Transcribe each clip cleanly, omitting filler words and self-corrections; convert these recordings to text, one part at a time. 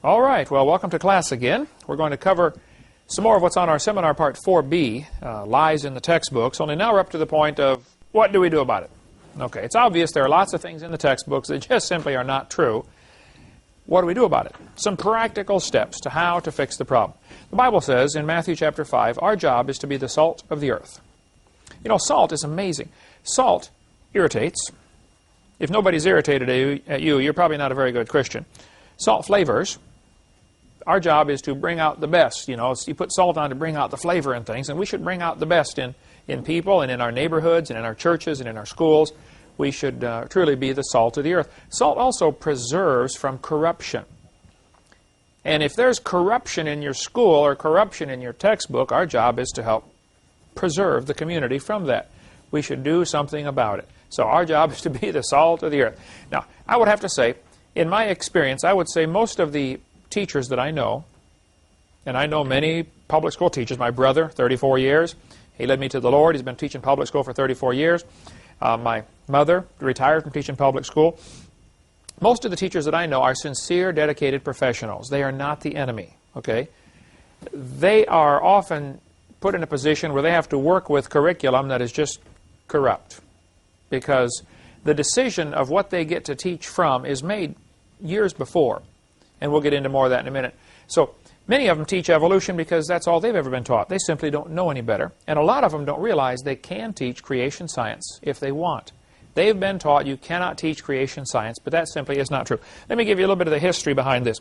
All right, well, welcome to class again. We're going to cover some more of what's on our seminar part 4B, lies in the textbooks, only now we're up to the point of what do we do about it? Okay, it's obvious there are lots of things in the textbooks that just simply are not true. What do we do about it? Some practical steps to how to fix the problem. The Bible says in Matthew chapter 5, our job is to be the salt of the earth. You know, salt is amazing. Salt irritates. If nobody's irritated at you, you're probably not a very good Christian. Salt flavors. Our job is to bring out the best. You know, you put salt on to bring out the flavor in things, and we should bring out the best in people and in our neighborhoods and in our churches and in our schools. We should truly be the salt of the earth. Salt also preserves from corruption. And if there's corruption in your school or corruption in your textbook, our job is to help preserve the community from that. We should do something about it. So our job is to be the salt of the earth. Now, I would have to say, in my experience, I would say most of the teachers that I know, and I know many public school teachers. My brother, 34 years, he led me to the Lord. He's been teaching public school for 34 years. My mother retired from teaching public school. Most of the teachers that I know are sincere, dedicated professionals. They are not the enemy, okay? They are often put in a position where they have to work with curriculum that is just corrupt, because the decision of what they get to teach from is made years before. And we'll get into more of that in a minute. So many of them teach evolution because that's all they've ever been taught. They simply don't know any better. And a lot of them don't realize they can teach creation science if they want. They've been taught you cannot teach creation science, but that simply is not true. Let me give you a little bit of the history behind this.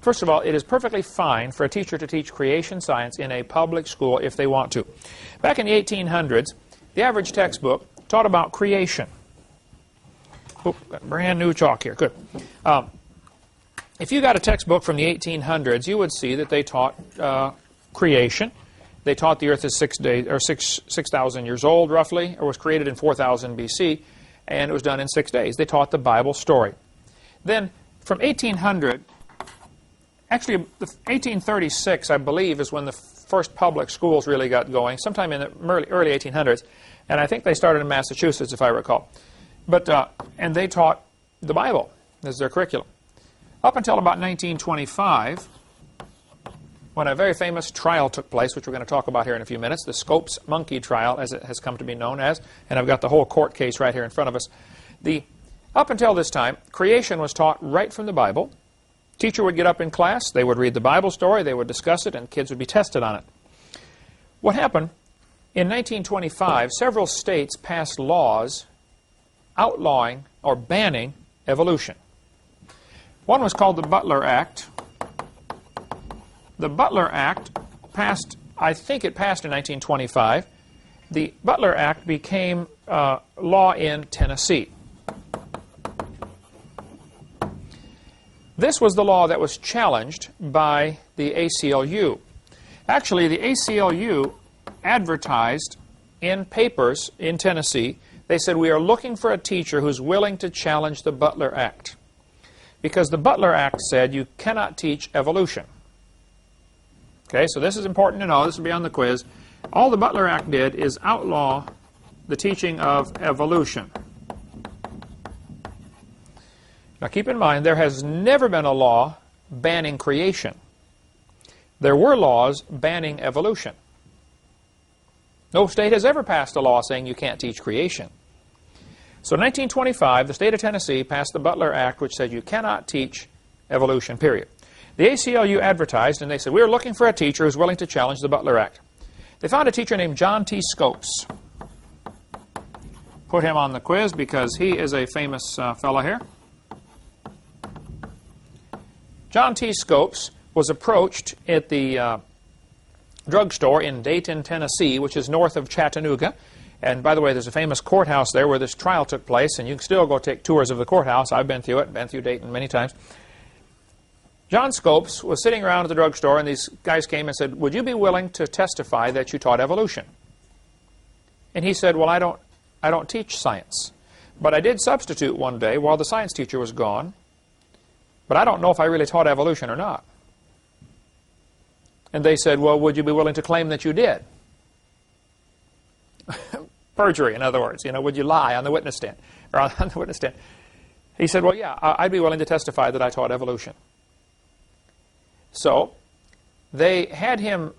First of all, it is perfectly fine for a teacher to teach creation science in a public school if they want to. Back in the 1800s, the average textbook taught about creation. Oh, got brand new chalk here. Good. If you got a textbook from the 1800s, you would see that they taught creation. They taught the earth is 6,000 years old, roughly, or was created in 4000 BC, and it was done in 6 days. They taught the Bible story. Then, from 1800, actually, 1836, I believe, is when the first public schools really got going, sometime in the early 1800s, and I think they started in Massachusetts, if I recall. But, and they taught the Bible as their curriculum. Up until about 1925, when a very famous trial took place, which we're going to talk about here in a few minutes, the Scopes monkey trial, as it has come to be known as, and I've got the whole court case right here in front of us. Up until this time, creation was taught right from the Bible. Teacher would get up in class, they would read the Bible story, they would discuss it, and kids would be tested on it. What happened? In 1925, several states passed laws outlawing or banning evolution. One was called the Butler Act. The Butler Act passed, I think it passed in 1925. The Butler Act became law in Tennessee. This was the law that was challenged by the ACLU. Actually, the ACLU advertised in papers in Tennessee. They said, we are looking for a teacher who's willing to challenge the Butler Act. Because the Butler Act said you cannot teach evolution. Okay, so this is important to know. This will be on the quiz. All the Butler Act did is outlaw the teaching of evolution. Now keep in mind, there has never been a law banning creation. There were laws banning evolution. No state has ever passed a law saying you can't teach creation. So in 1925, the state of Tennessee passed the Butler Act, which said you cannot teach evolution, period. The ACLU advertised, and they said, we're looking for a teacher who's willing to challenge the Butler Act. They found a teacher named John T. Scopes. Put him on the quiz because he is a famous fellow here. John T. Scopes was approached at the drugstore in Dayton, Tennessee, which is north of Chattanooga. And by the way, there's a famous courthouse there where this trial took place, and you can still go take tours of the courthouse. I've been through it, been through Dayton many times. John Scopes was sitting around at the drugstore, and these guys came and said, would you be willing to testify that you taught evolution? And he said, well, I don't teach science, but I did substitute one day while the science teacher was gone, but I don't know if I really taught evolution or not. And they said, well, would you be willing to claim that you did? Perjury, in other words. You know, would you lie on the witness stand? Or on the witness stand? He said, well, yeah, I'd be willing to testify that I taught evolution. So they had him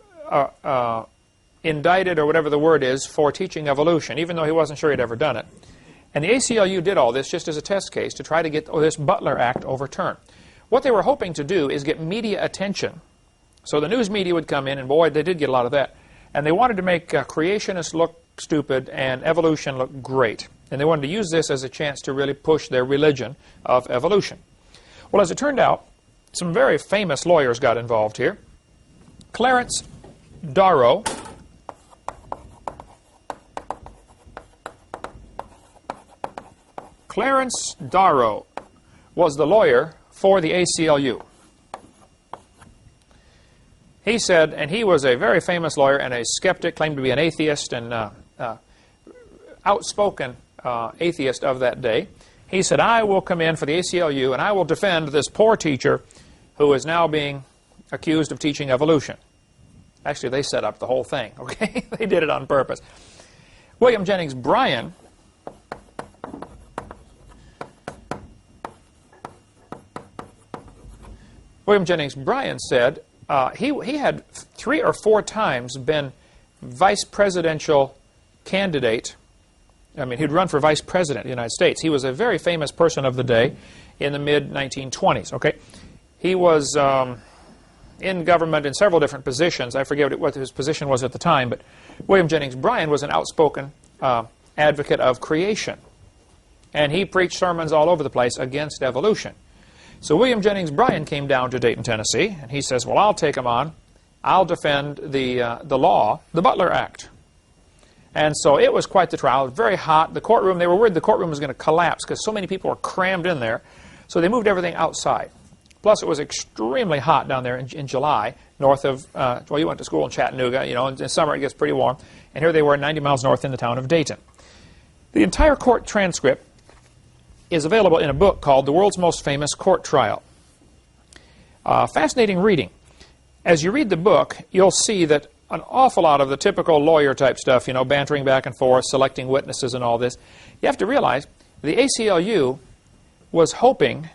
indicted, or whatever the word is, for teaching evolution, even though he wasn't sure he'd ever done it. And the ACLU did all this just as a test case to try to get this Butler Act overturned. What they were hoping to do is get media attention. So the news media would come in, and boy, they did get a lot of that. And they wanted to make creationists look stupid and evolution look great. And they wanted to use this as a chance to really push their religion of evolution. Well, as it turned out, some very famous lawyers got involved here. Clarence Darrow was the lawyer for the ACLU. He said, and he was a very famous lawyer and a skeptic, claimed to be an atheist and outspoken atheist of that day. He said, I will come in for the ACLU and I will defend this poor teacher who is now being accused of teaching evolution. Actually, they set up the whole thing, okay? They did it on purpose. William Jennings Bryan said he had 3 or 4 times been vice presidential candidate. I mean, he'd run for vice president of the United States. He was a very famous person of the day in the mid-1920s, okay? He was in government in several different positions. I forget what his position was at the time, but William Jennings Bryan was an outspoken advocate of creation. And he preached sermons all over the place against evolution. So William Jennings Bryan came down to Dayton, Tennessee, and he says, well, I'll take him on. I'll defend the law, the Butler Act. And so it was quite the trial. It was very hot. The courtroom, they were worried the courtroom was going to collapse because so many people were crammed in there. So they moved everything outside. Plus, it was extremely hot down there in July, north of, well, you went to school in Chattanooga. You know, in summer it gets pretty warm. And here they were 90 miles north in the town of Dayton. The entire court transcript is available in a book called The World's Most Famous Court Trial. Fascinating reading. As you read the book, you'll see that an awful lot of the typical lawyer-type stuff, you know, bantering back and forth, selecting witnesses and all this, you have to realize the ACLU was hoping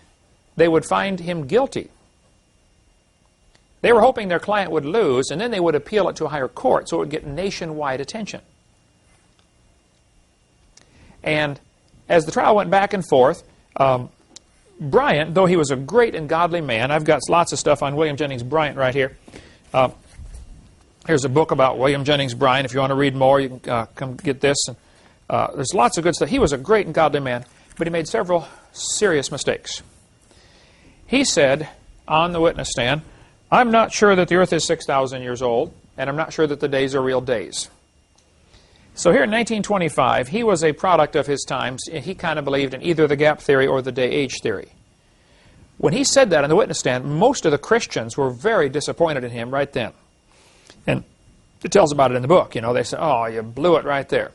they would find him guilty. They were hoping their client would lose, and then they would appeal it to a higher court, so it would get nationwide attention. And as the trial went back and forth, Bryant, though he was a great and godly man, I've got lots of stuff on William Jennings Bryan right here. Here's a book about William Jennings Bryan. If you want to read more, you can come get this. There's lots of good stuff. He was a great and godly man, but he made several serious mistakes. He said on the witness stand, I'm not sure that the earth is 6,000 years old, and I'm not sure that the days are real days. So here in 1925, he was a product of his times. He kind of believed in either the gap theory or the day-age theory. When he said that on the witness stand, most of the Christians were very disappointed in him right then. And it tells about it in the book. You know, they said, oh, you blew it right there.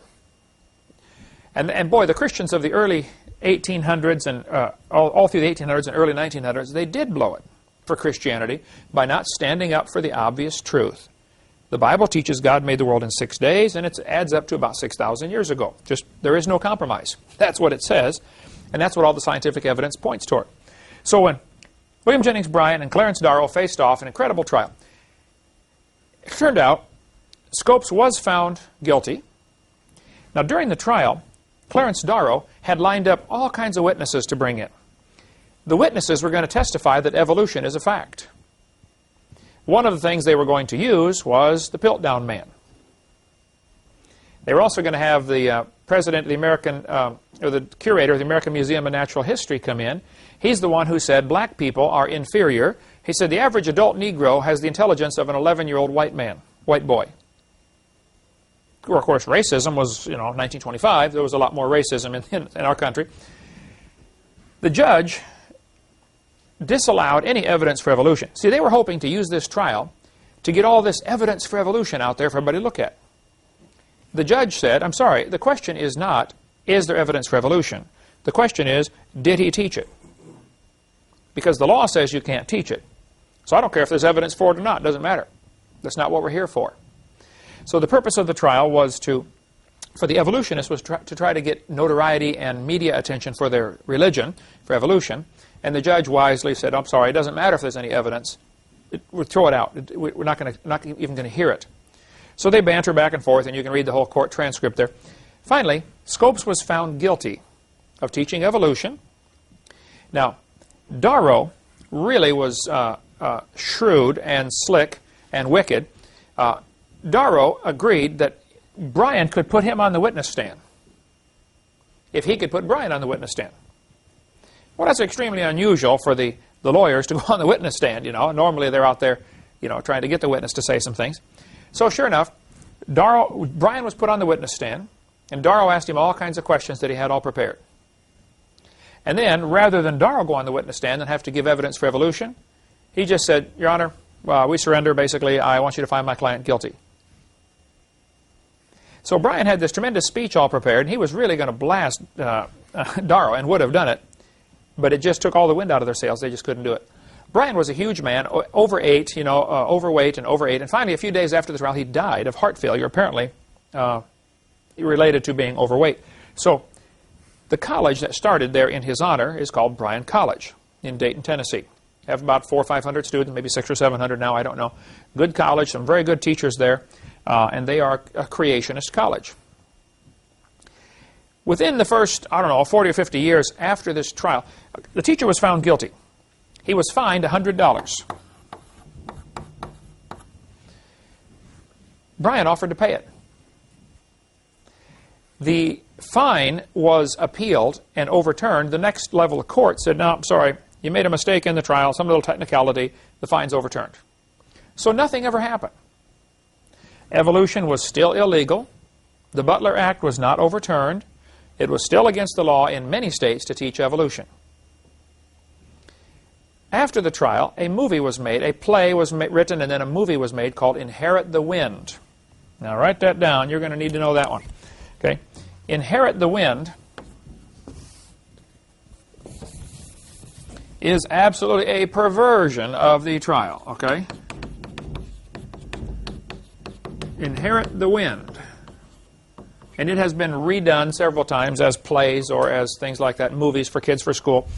And boy, the Christians of the early 1800s and all through the 1800s and early 1900s, they did blow it for Christianity by not standing up for the obvious truth. The Bible teaches God made the world in 6 days, and it adds up to about 6,000 years ago. Just, there is no compromise. That's what it says, and that's what all the scientific evidence points toward. So when William Jennings Bryan and Clarence Darrow faced off an incredible trial, it turned out Scopes was found guilty. Now, during the trial, Clarence Darrow had lined up all kinds of witnesses to bring in. The witnesses were going to testify that evolution is a fact. One of the things they were going to use was the Piltdown Man. They were also going to have the president of the American, or the curator of the American Museum of Natural History come in. He's the one who said black people are inferior. He said the average adult Negro has the intelligence of an 11-year-old white boy. Of course, racism was, 1925. There was a lot more racism in our country. The judge disallowed any evidence for evolution. See, they were hoping to use this trial to get all this evidence for evolution out there for everybody to look at. The judge said, I'm sorry, the question is not, is there evidence for evolution? The question is, did he teach it? Because the law says you can't teach it. So I don't care if there's evidence for it or not. It doesn't matter. That's not what we're here for. So the purpose of the trial was for the evolutionists was to try to get notoriety and media attention for their religion, for evolution. And the judge wisely said, I'm sorry, it doesn't matter if there's any evidence. we'll throw it out. We're not even going to hear it. So they banter back and forth, and you can read the whole court transcript there. Finally, Scopes was found guilty of teaching evolution. Now, Darrow really was shrewd and slick and wicked. Darrow agreed that Brian could put him on the witness stand if he could put Brian on the witness stand. Well, that's extremely unusual for the lawyers to go on the witness stand, you know. Normally they're out there, you know, trying to get the witness to say some things. So sure enough, Brian was put on the witness stand, and Darrow asked him all kinds of questions that he had all prepared. And then, rather than Darrow go on the witness stand and have to give evidence for evolution, he just said, Your Honor, we surrender, basically. I want you to find my client guilty. So Brian had this tremendous speech all prepared, and he was really going to blast Darrow, and would have done it, but it just took all the wind out of their sails. They just couldn't do it. Brian was a huge man, overweight, and finally, a few days after the trial, he died of heart failure, apparently related to being overweight. So the college that started there in his honor is called Bryan College in Dayton, Tennessee. They have about 400 or 500 students, maybe 600 or 700 now, I don't know. Good college, some very good teachers there, and they are a creationist college. Within the first, 40 or 50 years after this trial, the teacher was found guilty. He was fined $100. Brian offered to pay it. The fine was appealed and overturned. The next level of court said, no, I'm sorry, you made a mistake in the trial, some little technicality, the fine's overturned. So nothing ever happened. Evolution was still illegal. The Butler Act was not overturned. It was still against the law in many states to teach evolution. After the trial, a movie was made, a play was written, and then a movie was made called Inherit the Wind. Now write that down. You're going to need to know that one. Okay? Inherit the Wind is absolutely a perversion of the trial. Okay? Inherit the Wind. And it has been redone several times as plays or as things like that, movies for kids for school.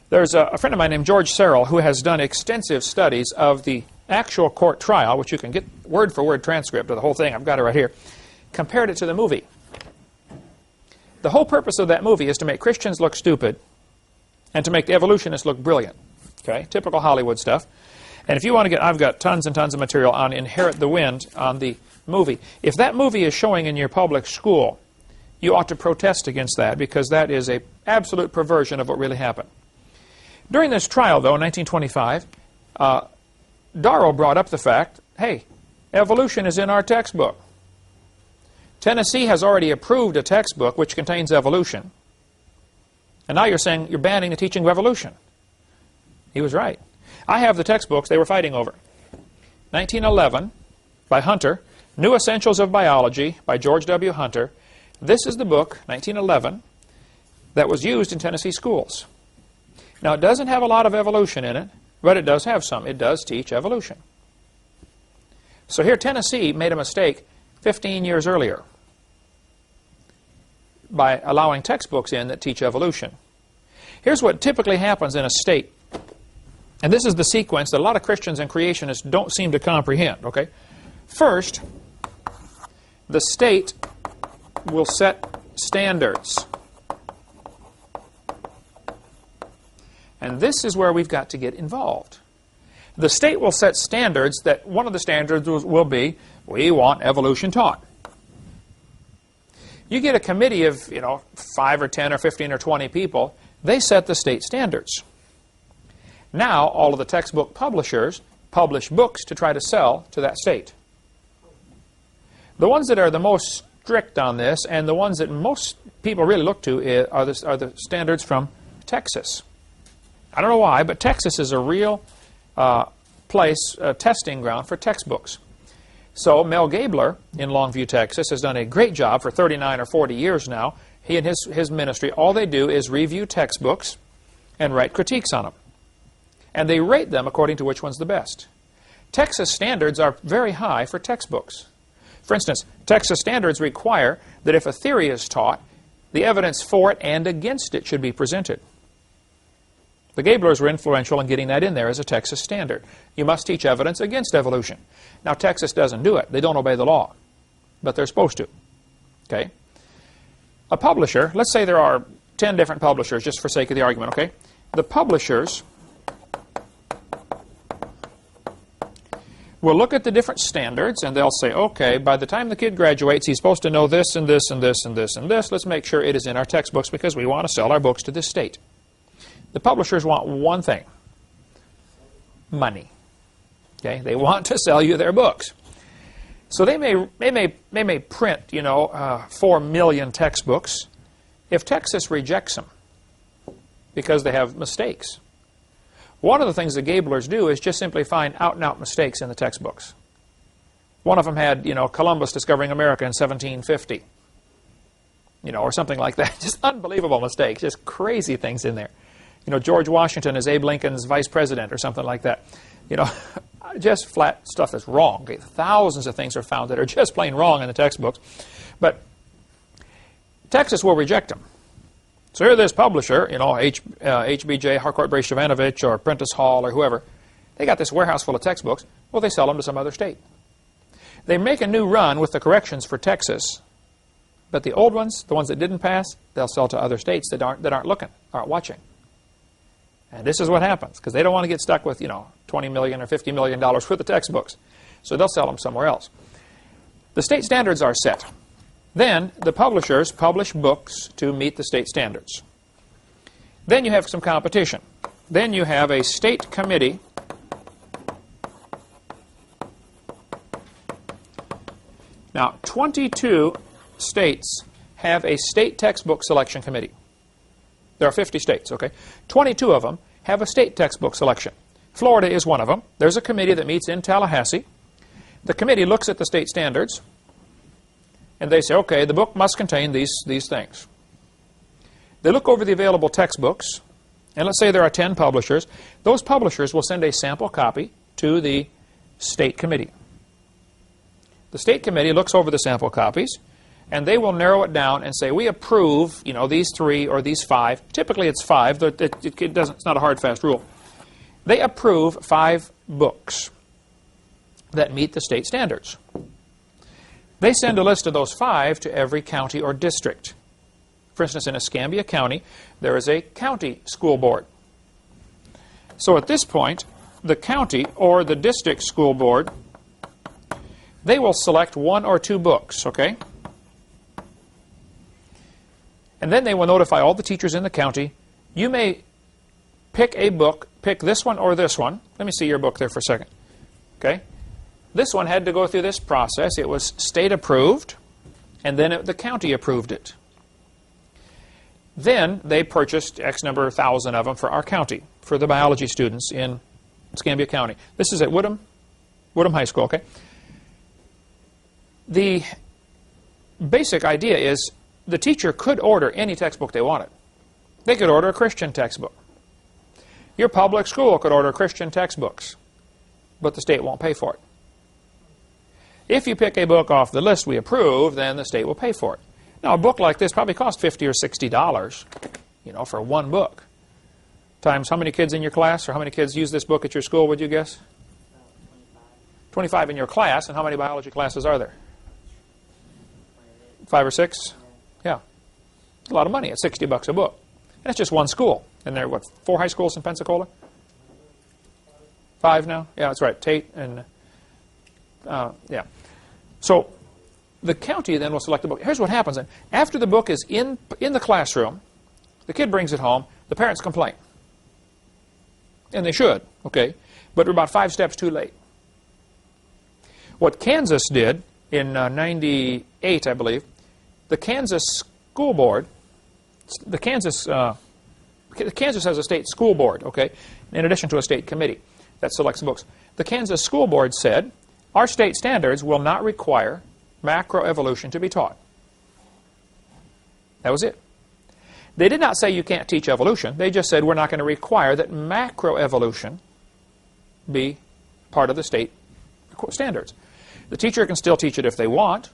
There's a friend of mine named George Serrell who has done extensive studies of the actual court trial, which you can get word-for-word transcript of the whole thing. I've got it right here. Compared it to the movie. The whole purpose of that movie is to make Christians look stupid and to make the evolutionists look brilliant. Okay? Typical Hollywood stuff. And if you want to get, I've got tons and tons of material on Inherit the Wind on the movie. If that movie is showing in your public school, you ought to protest against that because that is an absolute perversion of what really happened. During this trial, though, in 1925, Darrow brought up the fact, hey, evolution is in our textbook. Tennessee has already approved a textbook which contains evolution. And now you're saying you're banning the teaching of evolution. He was right. I have the textbooks they were fighting over. 1911, by Hunter, New Essentials of Biology, by George W. Hunter. This is the book, 1911, that was used in Tennessee schools. Now, it doesn't have a lot of evolution in it, but it does have some. It does teach evolution. So here, Tennessee made a mistake 15 years earlier by allowing textbooks in that teach evolution. Here's what typically happens in a state. And this is the sequence that a lot of Christians and creationists don't seem to comprehend. Okay? First, the state will set standards. And this is where we've got to get involved. The state will set standards that one of the standards will be, we want evolution taught. You get a committee of, 5 or 10 or 15 or 20 people, they set the state standards. Now, all of the textbook publishers publish books to try to sell to that state. The ones that are the most strict on this and the ones that most people really look to are the standards from Texas. I don't know why, but Texas is a real testing ground for textbooks. So Mel Gabler in Longview, Texas, has done a great job for 39 or 40 years now. He and his ministry, all they do is review textbooks and write critiques on them. And they rate them according to which one's the best. Texas standards are very high for textbooks. For instance, Texas standards require that if a theory is taught, the evidence for it and against it should be presented. The Gablers were influential in getting that in there as a Texas standard. You must teach evidence against evolution. Now, Texas doesn't do it. They don't obey the law, but they're supposed to. Okay? A publisher, let's say there are 10 different publishers, just for sake of the argument, okay? The publishers will look at the different standards, and they'll say, okay, by the time the kid graduates, he's supposed to know this and this and this and this and this. Let's make sure it is in our textbooks because we want to sell our books to this state. The publishers want one thing: money. Okay? They want to sell you their books. So they may print, 4 million textbooks. If Texas rejects them because they have mistakes, one of the things the Gablers do is just simply find out-and-out mistakes in the textbooks. One of them had, Columbus discovering America in 1750, or something like that. Just unbelievable mistakes, just crazy things in there. George Washington is Abe Lincoln's vice president or something like that. Just flat stuff that's wrong. Okay? Thousands of things are found that are just plain wrong in the textbooks. But Texas will reject them. So here this publisher, HBJ, Harcourt Brace Jovanovich, or Prentice Hall, or whoever, they got this warehouse full of textbooks. Well, they sell them to some other state. They make a new run with the corrections for Texas, but the old ones, the ones that didn't pass, they'll sell to other states that aren't looking, aren't watching. And this is what happens, because they don't want to get stuck with, $20 million or $50 million worth of textbooks. So they'll sell them somewhere else. The state standards are set. Then the publishers publish books to meet the state standards. Then you have some competition. Then you have a state committee Now, 22 states have a state textbook selection committee. There are 50 states, okay? 22 of them have a state textbook selection. Florida is one of them. There's a committee that meets in Tallahassee. The committee looks at the state standards, and they say, okay, the book must contain these things. They look over the available textbooks, and let's say there are 10 publishers. Those publishers will send a sample copy to the state committee. The state committee looks over the sample copies, and they will narrow it down and say, we approve, these 3 or these 5. Typically it's 5. It's not a hard, fast rule. They approve 5 books that meet the state standards. They send a list of those 5 to every county or district. For instance, in Escambia County, there is a county school board. So at this point, the county or the district school board, they will select 1 or 2 books, okay? And then they will notify all the teachers in the county, you may pick a book, pick this one or this one. Let me see your book there for a second. Okay? This one had to go through this process. It was state approved, and then the county approved it. Then they purchased X number of thousand of them for our county, for the biology students in Escambia County. This is at Woodham High School, okay? The basic idea is the teacher could order any textbook they wanted. They could order a Christian textbook. Your public school could order Christian textbooks, but the state won't pay for it. If you pick a book off the list we approve, then the state will pay for it. Now, a book like this probably costs $50 or $60, for one book. Times how many kids in your class, or how many kids use this book at your school, would you guess? 25 in your class, and how many biology classes are there? 5 or 6? Yeah. It's a lot of money. It's $60 a book. And that's just one school. And there are, what, 4 high schools in Pensacola? 5 now? Yeah, that's right. Tate and, yeah. So the county then will select the book. Here's what happens then. After the book is in the classroom, the kid brings it home, the parents complain. And they should, okay? But we're about 5 steps too late. What Kansas did in 98, I believe, the Kansas school board, Kansas has a state school board, okay, in addition to a state committee that selects books. The Kansas school board said, our state standards will not require macroevolution to be taught. That was it. They did not say you can't teach evolution. They just said we're not going to require that macroevolution be part of the state standards. The teacher can still teach it if they want,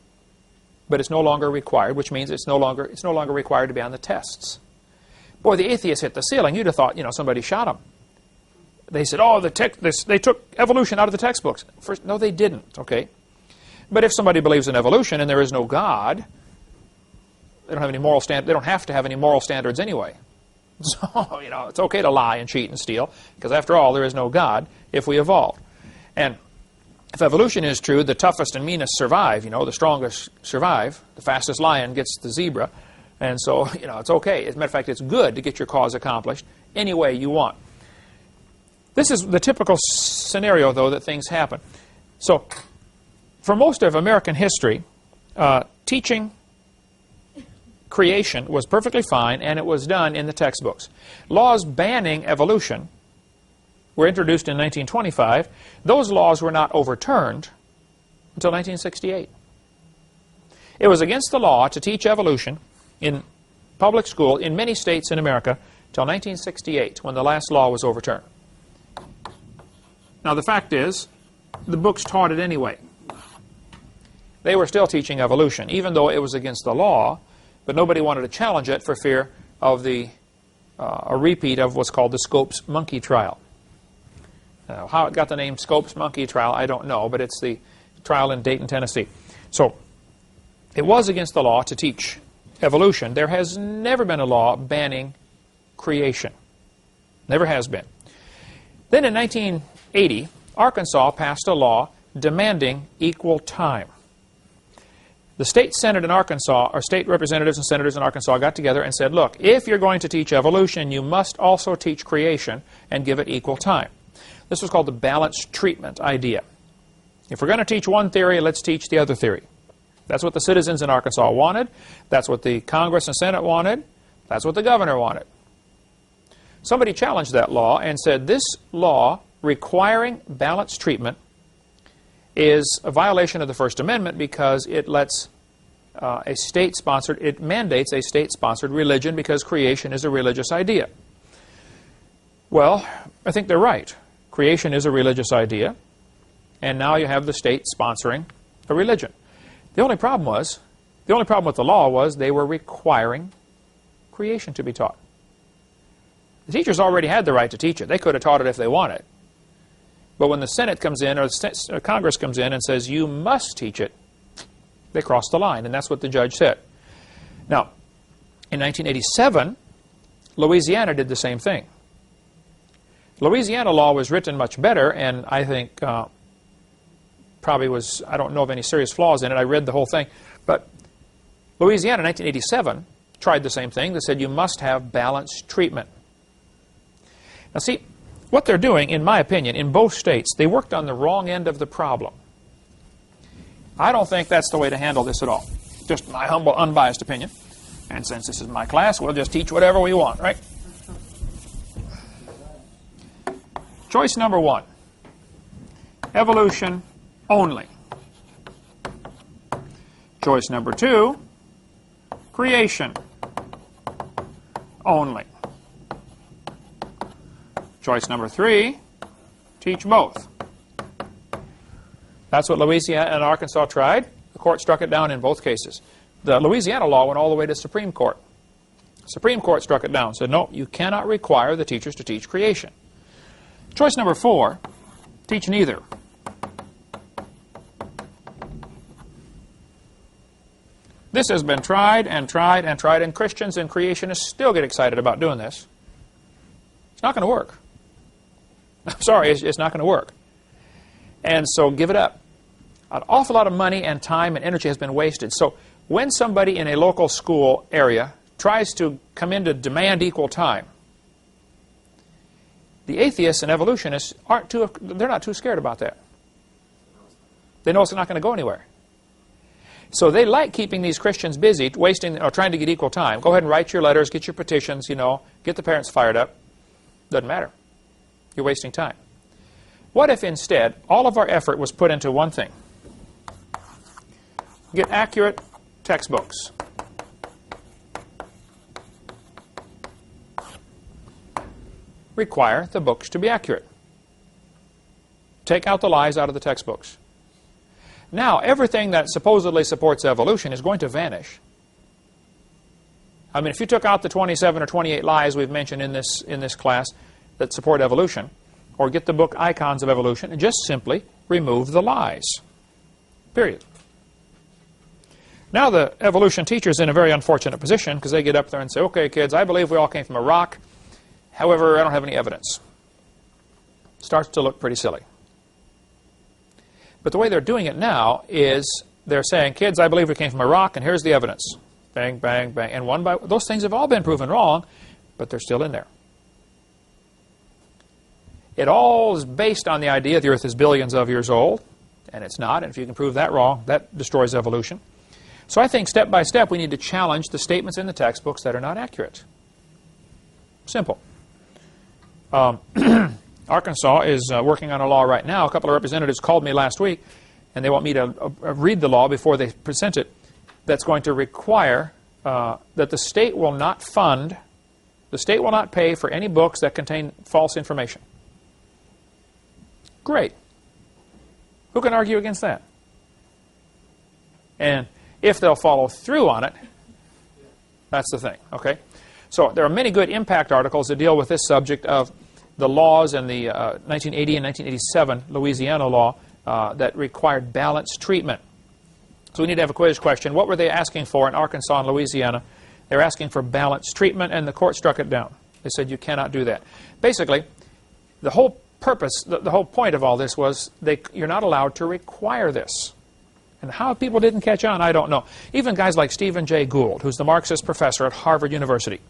but it's no longer required, which means it's no longer required to be on the tests. Boy, the atheists hit the ceiling. You'd have thought, somebody shot them. They said, oh, they took evolution out of the textbooks. First, no, they didn't, okay? But if somebody believes in evolution and there is no God, they don't have any moral standards. They don't have to have any moral standards anyway. So, it's okay to lie and cheat and steal, because after all, there is no God if we evolve. And if evolution is true, the toughest and meanest survive, the strongest survive. The fastest lion gets the zebra. And so, it's okay. As a matter of fact, it's good to get your cause accomplished any way you want. This is the typical scenario, though, that things happen. So, for most of American history, teaching creation was perfectly fine, and it was done in the textbooks. Laws banning evolution were introduced in 1925. Those laws were not overturned until 1968. It was against the law to teach evolution in public school in many states in America until 1968, when the last law was overturned. Now, the fact is, the books taught it anyway. They were still teaching evolution, even though it was against the law, but nobody wanted to challenge it for fear of a repeat of what's called the Scopes monkey trial. How it got the name Scopes monkey trial, I don't know, but it's the trial in Dayton, Tennessee. So, it was against the law to teach evolution. There has never been a law banning creation. Never has been. Then in 1980, Arkansas passed a law demanding equal time. The state senate in Arkansas, or state representatives and senators in Arkansas, got together and said, look, if you're going to teach evolution, you must also teach creation and give it equal time. This was called the balanced treatment idea. If we're going to teach one theory, let's teach the other theory. That's what the citizens in Arkansas wanted. That's what the Congress and Senate wanted. That's what the governor wanted. Somebody challenged that law and said this law requiring balanced treatment is a violation of the First Amendment because it lets it mandates a state-sponsored religion because creation is a religious idea. Well, I think they're right. Creation is a religious idea, and now you have the state sponsoring a religion. The only problem with the law was they were requiring creation to be taught. The teachers already had the right to teach it. They could have taught it if they wanted. But when the Senate comes in, or the Congress comes in and says, you must teach it, they crossed the line, and that's what the judge said. Now, in 1987, Louisiana did the same thing. Louisiana law was written much better, and I think probably was, I don't know of any serious flaws in it. I read the whole thing. But Louisiana in 1987 tried the same thing. They said you must have balanced treatment. Now see, what they're doing, in my opinion, in both states, they worked on the wrong end of the problem. I don't think that's the way to handle this at all. Just my humble, unbiased opinion. And since this is my class, we'll just teach whatever we want, right? Choice number one, evolution only. Choice number two, creation only. Choice number three, teach both. That's what Louisiana and Arkansas tried. The court struck it down in both cases. The Louisiana law went all the way to Supreme Court. Supreme Court struck it down, said, no, you cannot require the teachers to teach creation. Choice number four, teach neither. This has been tried and tried and tried, and Christians and creationists still get excited about doing this. It's not going to work. I'm sorry, it's not going to work. And so give it up. An awful lot of money and time and energy has been wasted. So when somebody in a local school area tries to come in to demand equal time, the atheists and evolutionists they're not too scared about that. They know it's not going to go anywhere. So they like keeping these Christians busy, wasting or trying to get equal time. Go ahead and write your letters, get your petitions, get the parents fired up. Doesn't matter. You're wasting time. What if instead all of our effort was put into one thing? Get accurate textbooks. Require the books to be accurate. Take out the lies out of the textbooks. Now, everything that supposedly supports evolution is going to vanish. I mean, if you took out the 27 or 28 lies we've mentioned in this class that support evolution, or get the book Icons of Evolution, and just simply remove the lies. Period. Now the evolution teacher's in a very unfortunate position because they get up there and say, okay, kids, I believe we all came from a rock. However, I don't have any evidence. Starts to look pretty silly. But the way they're doing it now is they're saying, kids, I believe we came from a rock, and here's the evidence. Bang, bang, bang. And one by those things have all been proven wrong, but they're still in there. It all is based on the idea the Earth is billions of years old, and it's not. And if you can prove that wrong, that destroys evolution. So I think step by step we need to challenge the statements in the textbooks that are not accurate. Simple. Arkansas is working on a law right now. A couple of representatives called me last week, and they want me to read the law before they present it. That's going to require that the state will not fund, the state will not pay for any books that contain false information. Great. Who can argue against that? And if they'll follow through on it, that's the thing, okay? So there are many good impact articles that deal with this subject of the laws in the 1980 and 1987 Louisiana law that required balanced treatment. So we need to have a quiz question. What were they asking for in Arkansas and Louisiana? They were asking for balanced treatment, and the court struck it down. They said you cannot do that. Basically, the whole purpose, the whole point of all this was you're not allowed to require this. And how people didn't catch on, I don't know. Even guys like Stephen Jay Gould, who's the Marxist professor at Harvard University.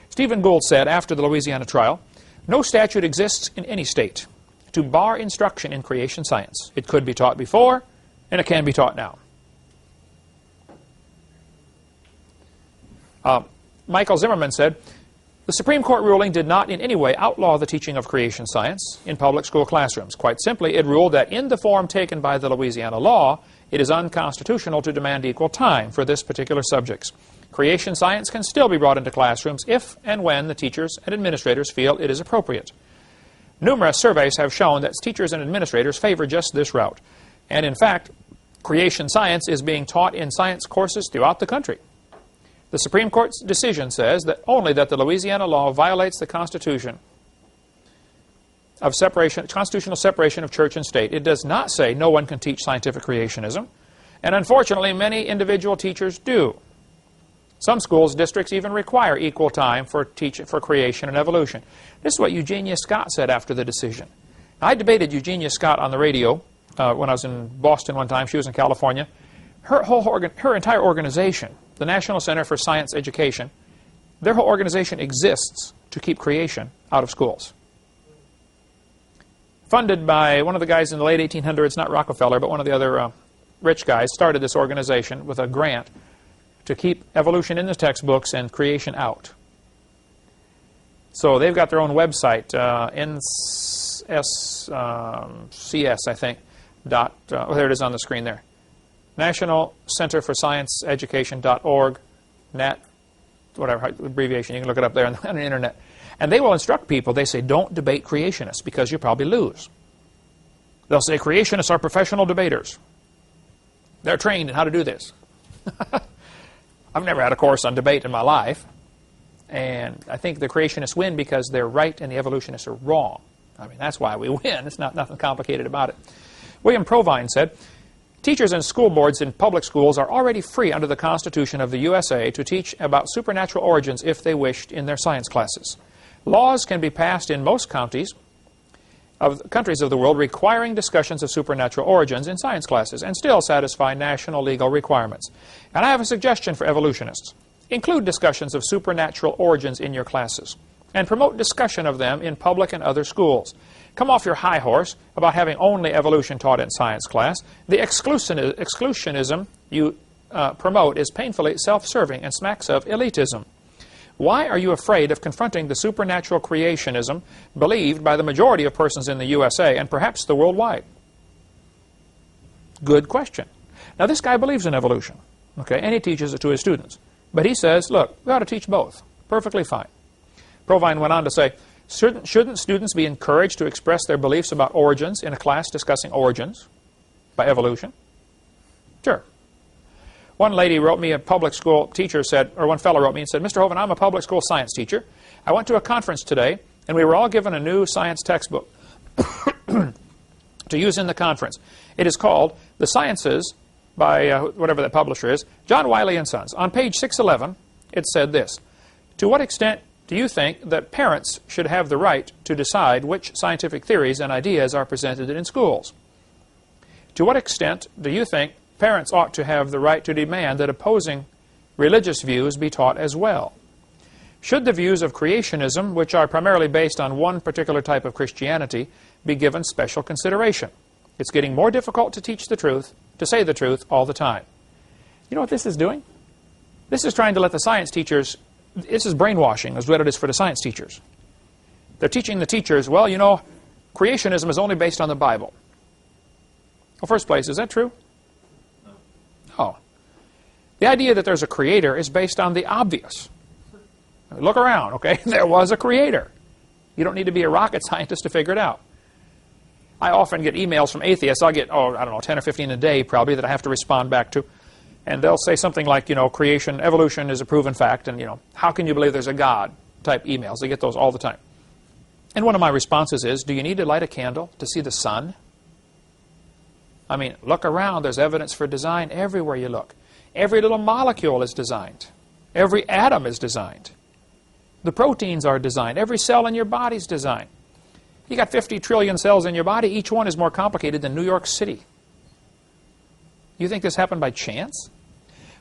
Stephen Gould said after the Louisiana trial, no statute exists in any state to bar instruction in creation science. It could be taught before, and it can be taught now. Michael Zimmerman said, the Supreme Court ruling did not in any way outlaw the teaching of creation science in public school classrooms. Quite simply, it ruled that in the form taken by the Louisiana law, it is unconstitutional to demand equal time for this particular subjects. Creation science can still be brought into classrooms if and when the teachers and administrators feel it is appropriate. Numerous surveys have shown that teachers and administrators favor just this route. And in fact, creation science is being taught in science courses throughout the country. The Supreme Court's decision says that only that the Louisiana law violates the Constitution of constitutional separation of church and state. It does not say no one can teach scientific creationism, and unfortunately many individual teachers do. Some schools, districts even require equal time for creation and evolution. This is what Eugenia Scott said after the decision. I debated Eugenia Scott on the radio when I was in Boston one time. She was in California. Her entire organization, the National Center for Science Education, their whole organization exists to keep creation out of schools. Funded by one of the guys in the late 1800s, not Rockefeller, but one of the other rich guys, started this organization with a grant to keep evolution in the textbooks and creation out. So they've got their own website, NSCS, I think. There it is on the screen there. National Center for Science Education.org, NAT, whatever abbreviation, you can look it up there on the internet. And they will instruct people, they say, don't debate creationists because you probably lose. They'll say creationists are professional debaters. They're trained in how to do this. I've never had a course on debate in my life. And I think the creationists win because they're right and the evolutionists are wrong. I mean, that's why we win. It's not nothing complicated about it. William Provine said, teachers and school boards in public schools are already free under the Constitution of the USA to teach about supernatural origins if they wished in their science classes. Laws can be passed in most countries of the world requiring discussions of supernatural origins in science classes and still satisfy national legal requirements. And I have a suggestion for evolutionists. Include discussions of supernatural origins in your classes and promote discussion of them in public and other schools. Come off your high horse about having only evolution taught in science class. The exclusionism you promote is painfully self-serving and smacks of elitism. Why are you afraid of confronting the supernatural creationism believed by the majority of persons in the USA and perhaps the worldwide? Good question. Now this guy believes in evolution, okay, and he teaches it to his students. But he says, look, we ought to teach both. Perfectly fine. Provine went on to say, shouldn't students be encouraged to express their beliefs about origins in a class discussing origins by evolution? Sure. One lady wrote me, a public school teacher said, or one fellow wrote me and said, Mr. Hovind, I'm a public school science teacher. I went to a conference today, and we were all given a new science textbook to use in the conference. It is called The Sciences by whatever that publisher is, John Wiley and Sons. On page 611, it said this: to what extent do you think that parents should have the right to decide which scientific theories and ideas are presented in schools? To what extent do you think parents ought to have the right to demand that opposing religious views be taught as well? Should the views of creationism, which are primarily based on one particular type of Christianity, be given special consideration? It's getting more difficult to teach the truth, to say the truth all the time. You know what this is doing? This is trying to let the science teachers, this is brainwashing, is what it is for the science teachers. They're teaching the teachers, well, you know, creationism is only based on the Bible. Well, first place, is that true? No. The idea that there's a creator is based on the obvious. Look around, okay? There was a creator. You don't need to be a rocket scientist to figure it out. I often get emails from atheists. I'll get, I don't know, 10 or 15 a day probably that I have to respond back to. And they'll say something like, you know, evolution is a proven fact, and, you know, how can you believe there's a God type emails. They get those all the time. And one of my responses is, do you need to light a candle to see the sun? I mean, look around. There's evidence for design everywhere you look. Every little molecule is designed. Every atom is designed. The proteins are designed. Every cell in your body is designed. You got 50 trillion cells in your body. Each one is more complicated than New York City. You think this happened by chance?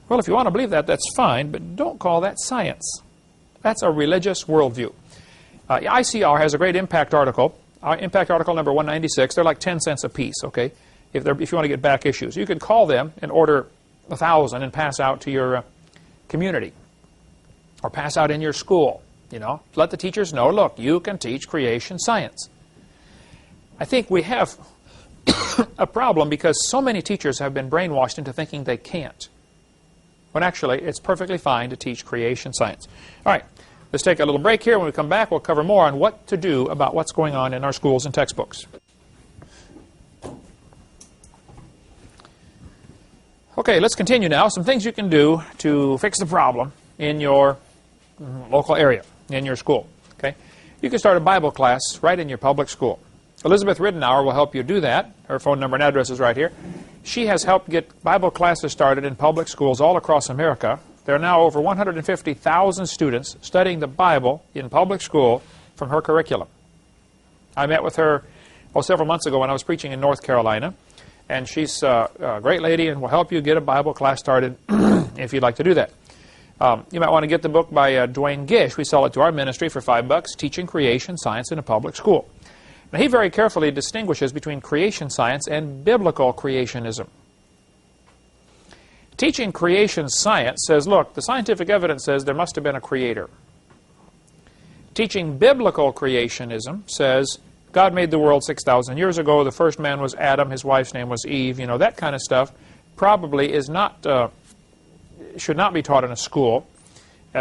Well, if you want to believe that, that's fine, but don't call that science. That's a religious worldview. ICR has a great impact article. Impact article number 196. They're like 10 cents a piece, okay? If you want to get back issues. You could call them and order 1,000 and pass out to your community. Or pass out in your school. You know, let the teachers know, look, you can teach creation science. I think we have a problem because so many teachers have been brainwashed into thinking they can't. When actually, it's perfectly fine to teach creation science. All right, let's take a little break here. When we come back, we'll cover more on what to do about what's going on in our schools and textbooks. Okay, let's continue now. Some things you can do to fix the problem in your local area, in your school. Okay, you can start a Bible class right in your public school. Elizabeth Ridenour will help you do that. Her phone number and address is right here. She has helped get Bible classes started in public schools all across America. There are now over 150,000 students studying the Bible in public school from her curriculum. I met with her several months ago when I was preaching in North Carolina, and she's a great lady and will help you get a Bible class started if you'd like to do that. You might want to get the book by Dwayne Gish. We sell it to our ministry for $5, Teaching Creation Science in a Public School. Now, he very carefully distinguishes between creation science and biblical creationism. Teaching creation science says, look, the scientific evidence says there must have been a creator. Teaching biblical creationism says God made the world 6,000 years ago. The first man was Adam. His wife's name was Eve. You know, that kind of stuff probably is not, should not be taught in a school.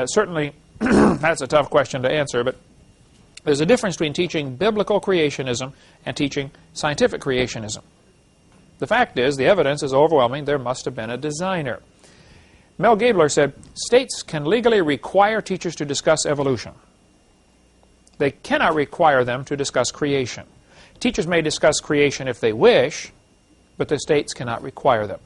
Certainly, that's a tough question to answer, but there's a difference between teaching biblical creationism and teaching scientific creationism. The fact is, the evidence is overwhelming. There must have been a designer. Mel Gabler said, states can legally require teachers to discuss evolution. They cannot require them to discuss creation. Teachers may discuss creation if they wish, but the states cannot require them.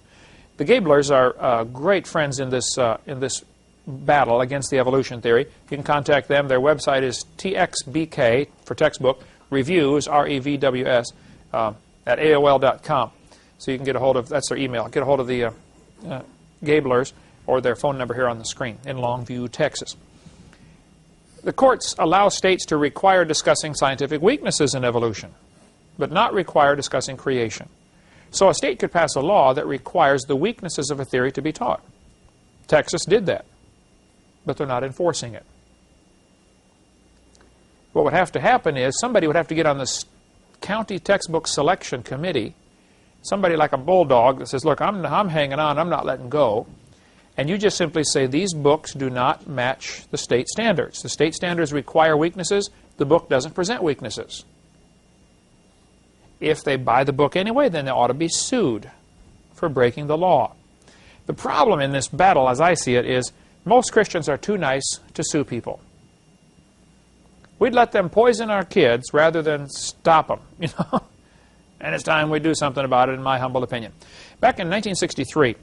The Gablers are great friends in this battle against the evolution theory. You can contact them. Their website is TXBK, for textbook, reviews, R-E-V-W-S, at AOL.com. So you can get a hold of, that's their email, get a hold of the Gablers or their phone number here on the screen in Longview, Texas. The courts allow states to require discussing scientific weaknesses in evolution, but not require discussing creation. So a state could pass a law that requires the weaknesses of a theory to be taught. Texas did that, but they're not enforcing it. What would have to happen is somebody would have to get on this county textbook selection committee, somebody like a bulldog that says, look, I'm hanging on, I'm not letting go. And you just simply say, these books do not match the state standards. The state standards require weaknesses. The book doesn't present weaknesses. If they buy the book anyway, then they ought to be sued for breaking the law. The problem in this battle, as I see it, is most Christians are too nice to sue people. We'd let them poison our kids rather than stop them, you know. And it's time we do something about it, in my humble opinion. Back in 1963,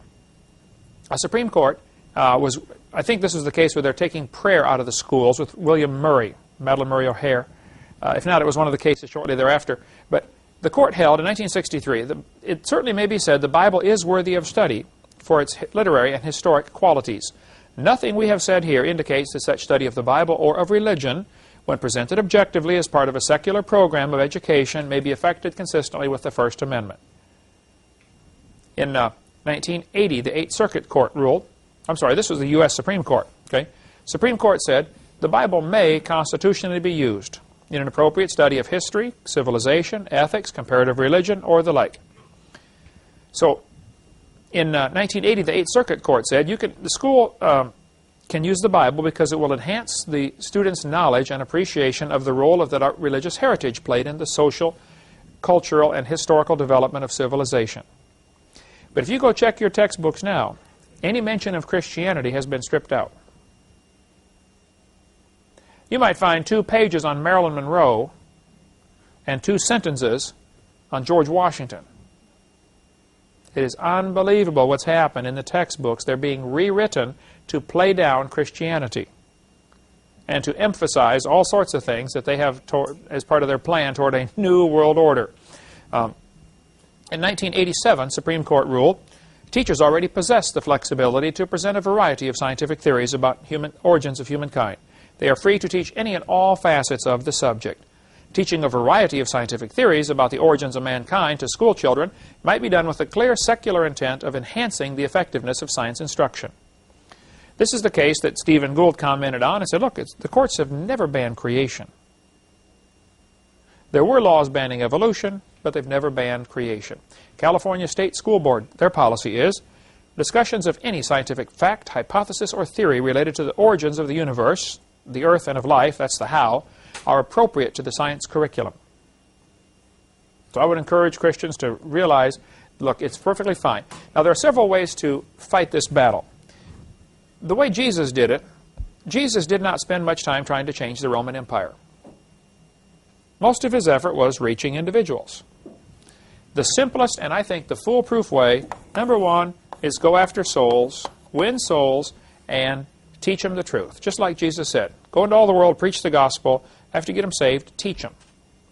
a Supreme Court I think this was the case where they're taking prayer out of the schools with William Murray, Madeline Murray O'Hare. If not, it was one of the cases shortly thereafter. But the court held in 1963, it certainly may be said the Bible is worthy of study for its literary and historic qualities. Nothing we have said here indicates that such study of the Bible or of religion, when presented objectively as part of a secular program of education, may be effected consistently with the First Amendment. In 1980, the Eighth Circuit Court ruled, I'm sorry, this was the U.S. Supreme Court. Okay? Supreme Court said, the Bible may constitutionally be used in an appropriate study of history, civilization, ethics, comparative religion, or the like. So, in 1980, the Eighth Circuit Court said, the school can use the Bible because it will enhance the students' knowledge and appreciation of the role of that religious heritage played in the social, cultural, and historical development of civilization. But if you go check your textbooks now, any mention of Christianity has been stripped out. You might find 2 pages on Marilyn Monroe and 2 sentences on George Washington. It is unbelievable what's happened in the textbooks. They're being rewritten to play down Christianity and to emphasize all sorts of things that they have as part of their plan toward a new world order. In 1987, Supreme Court ruled, teachers already possess the flexibility to present a variety of scientific theories about origins of humankind. They are free to teach any and all facets of the subject. Teaching a variety of scientific theories about the origins of mankind to school children might be done with the clear secular intent of enhancing the effectiveness of science instruction. This is the case that Stephen Gould commented on and said, look, the courts have never banned creation. There were laws banning evolution, but they've never banned creation. California State School Board, their policy is, discussions of any scientific fact, hypothesis, or theory related to the origins of the universe, the earth, and of life, that's the how, are appropriate to the science curriculum. So I would encourage Christians to realize, look, it's perfectly fine. Now, there are several ways to fight this battle. The way Jesus did it, Jesus did not spend much time trying to change the Roman Empire. Most of his effort was reaching individuals. The simplest and I think the foolproof way, number 1, is go after souls, win souls, and teach them the truth. Just like Jesus said, go into all the world, preach the gospel. After you get them saved, teach them,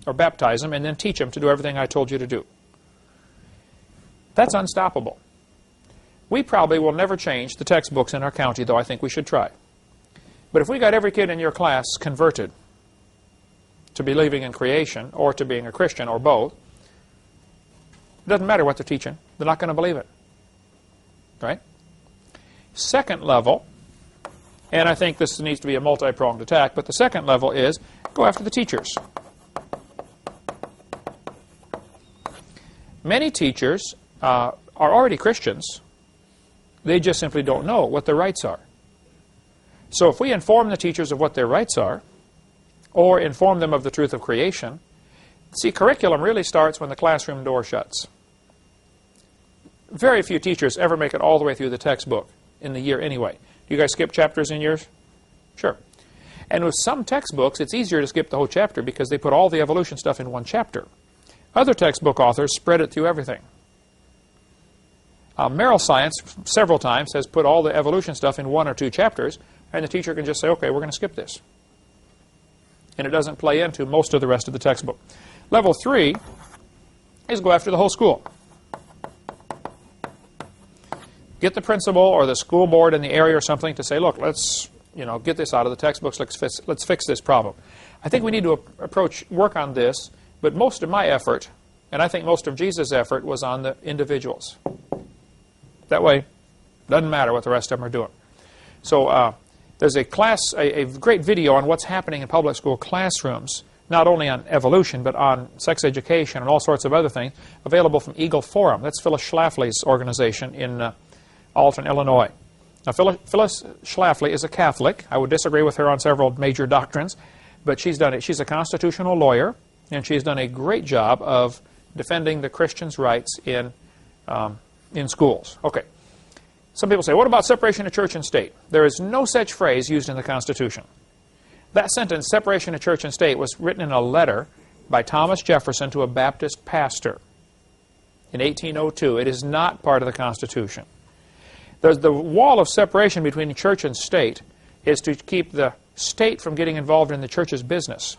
or baptize them, and then teach them to do everything I told you to do. That's unstoppable. We probably will never change the textbooks in our county, though I think we should try. But if we got every kid in your class converted to believing in creation, or to being a Christian, or both, it doesn't matter what they're teaching. They're not going to believe it. Right? Second level, and I think this needs to be a multi-pronged attack, but the second level is go after the teachers. Many teachers are already Christians. They just simply don't know what their rights are. So if we inform the teachers of what their rights are, or inform them of the truth of creation, see, curriculum really starts when the classroom door shuts. Very few teachers ever make it all the way through the textbook in the year anyway. Do you guys skip chapters in yours? Sure. And with some textbooks, it's easier to skip the whole chapter because they put all the evolution stuff in one chapter. Other textbook authors spread it through everything. Merrill Science, several times, has put all the evolution stuff in 1 or 2 chapters, and the teacher can just say, okay, we're going to skip this. And it doesn't play into most of the rest of the textbook. Level 3 is go after the whole school. Get the principal or the school board in the area or something to say, look, let's get this out of the textbooks, let's fix this problem. I think we need to work on this, but most of my effort, and I think most of Jesus' effort, was on the individuals. That way, it doesn't matter what the rest of them are doing. So there's a great video on what's happening in public school classrooms, not only on evolution, but on sex education and all sorts of other things, available from Eagle Forum. That's Phyllis Schlafly's organization in Alton, Illinois. Now, Phyllis Schlafly is a Catholic. I would disagree with her on several major doctrines, but she's done it. She's a constitutional lawyer, and she's done a great job of defending the Christians' rights in schools. Okay. Some people say, what about separation of church and state? There is no such phrase used in the Constitution. That sentence, separation of church and state, was written in a letter by Thomas Jefferson to a Baptist pastor in 1802. It is not part of the Constitution. The wall of separation between church and state is to keep the state from getting involved in the church's business.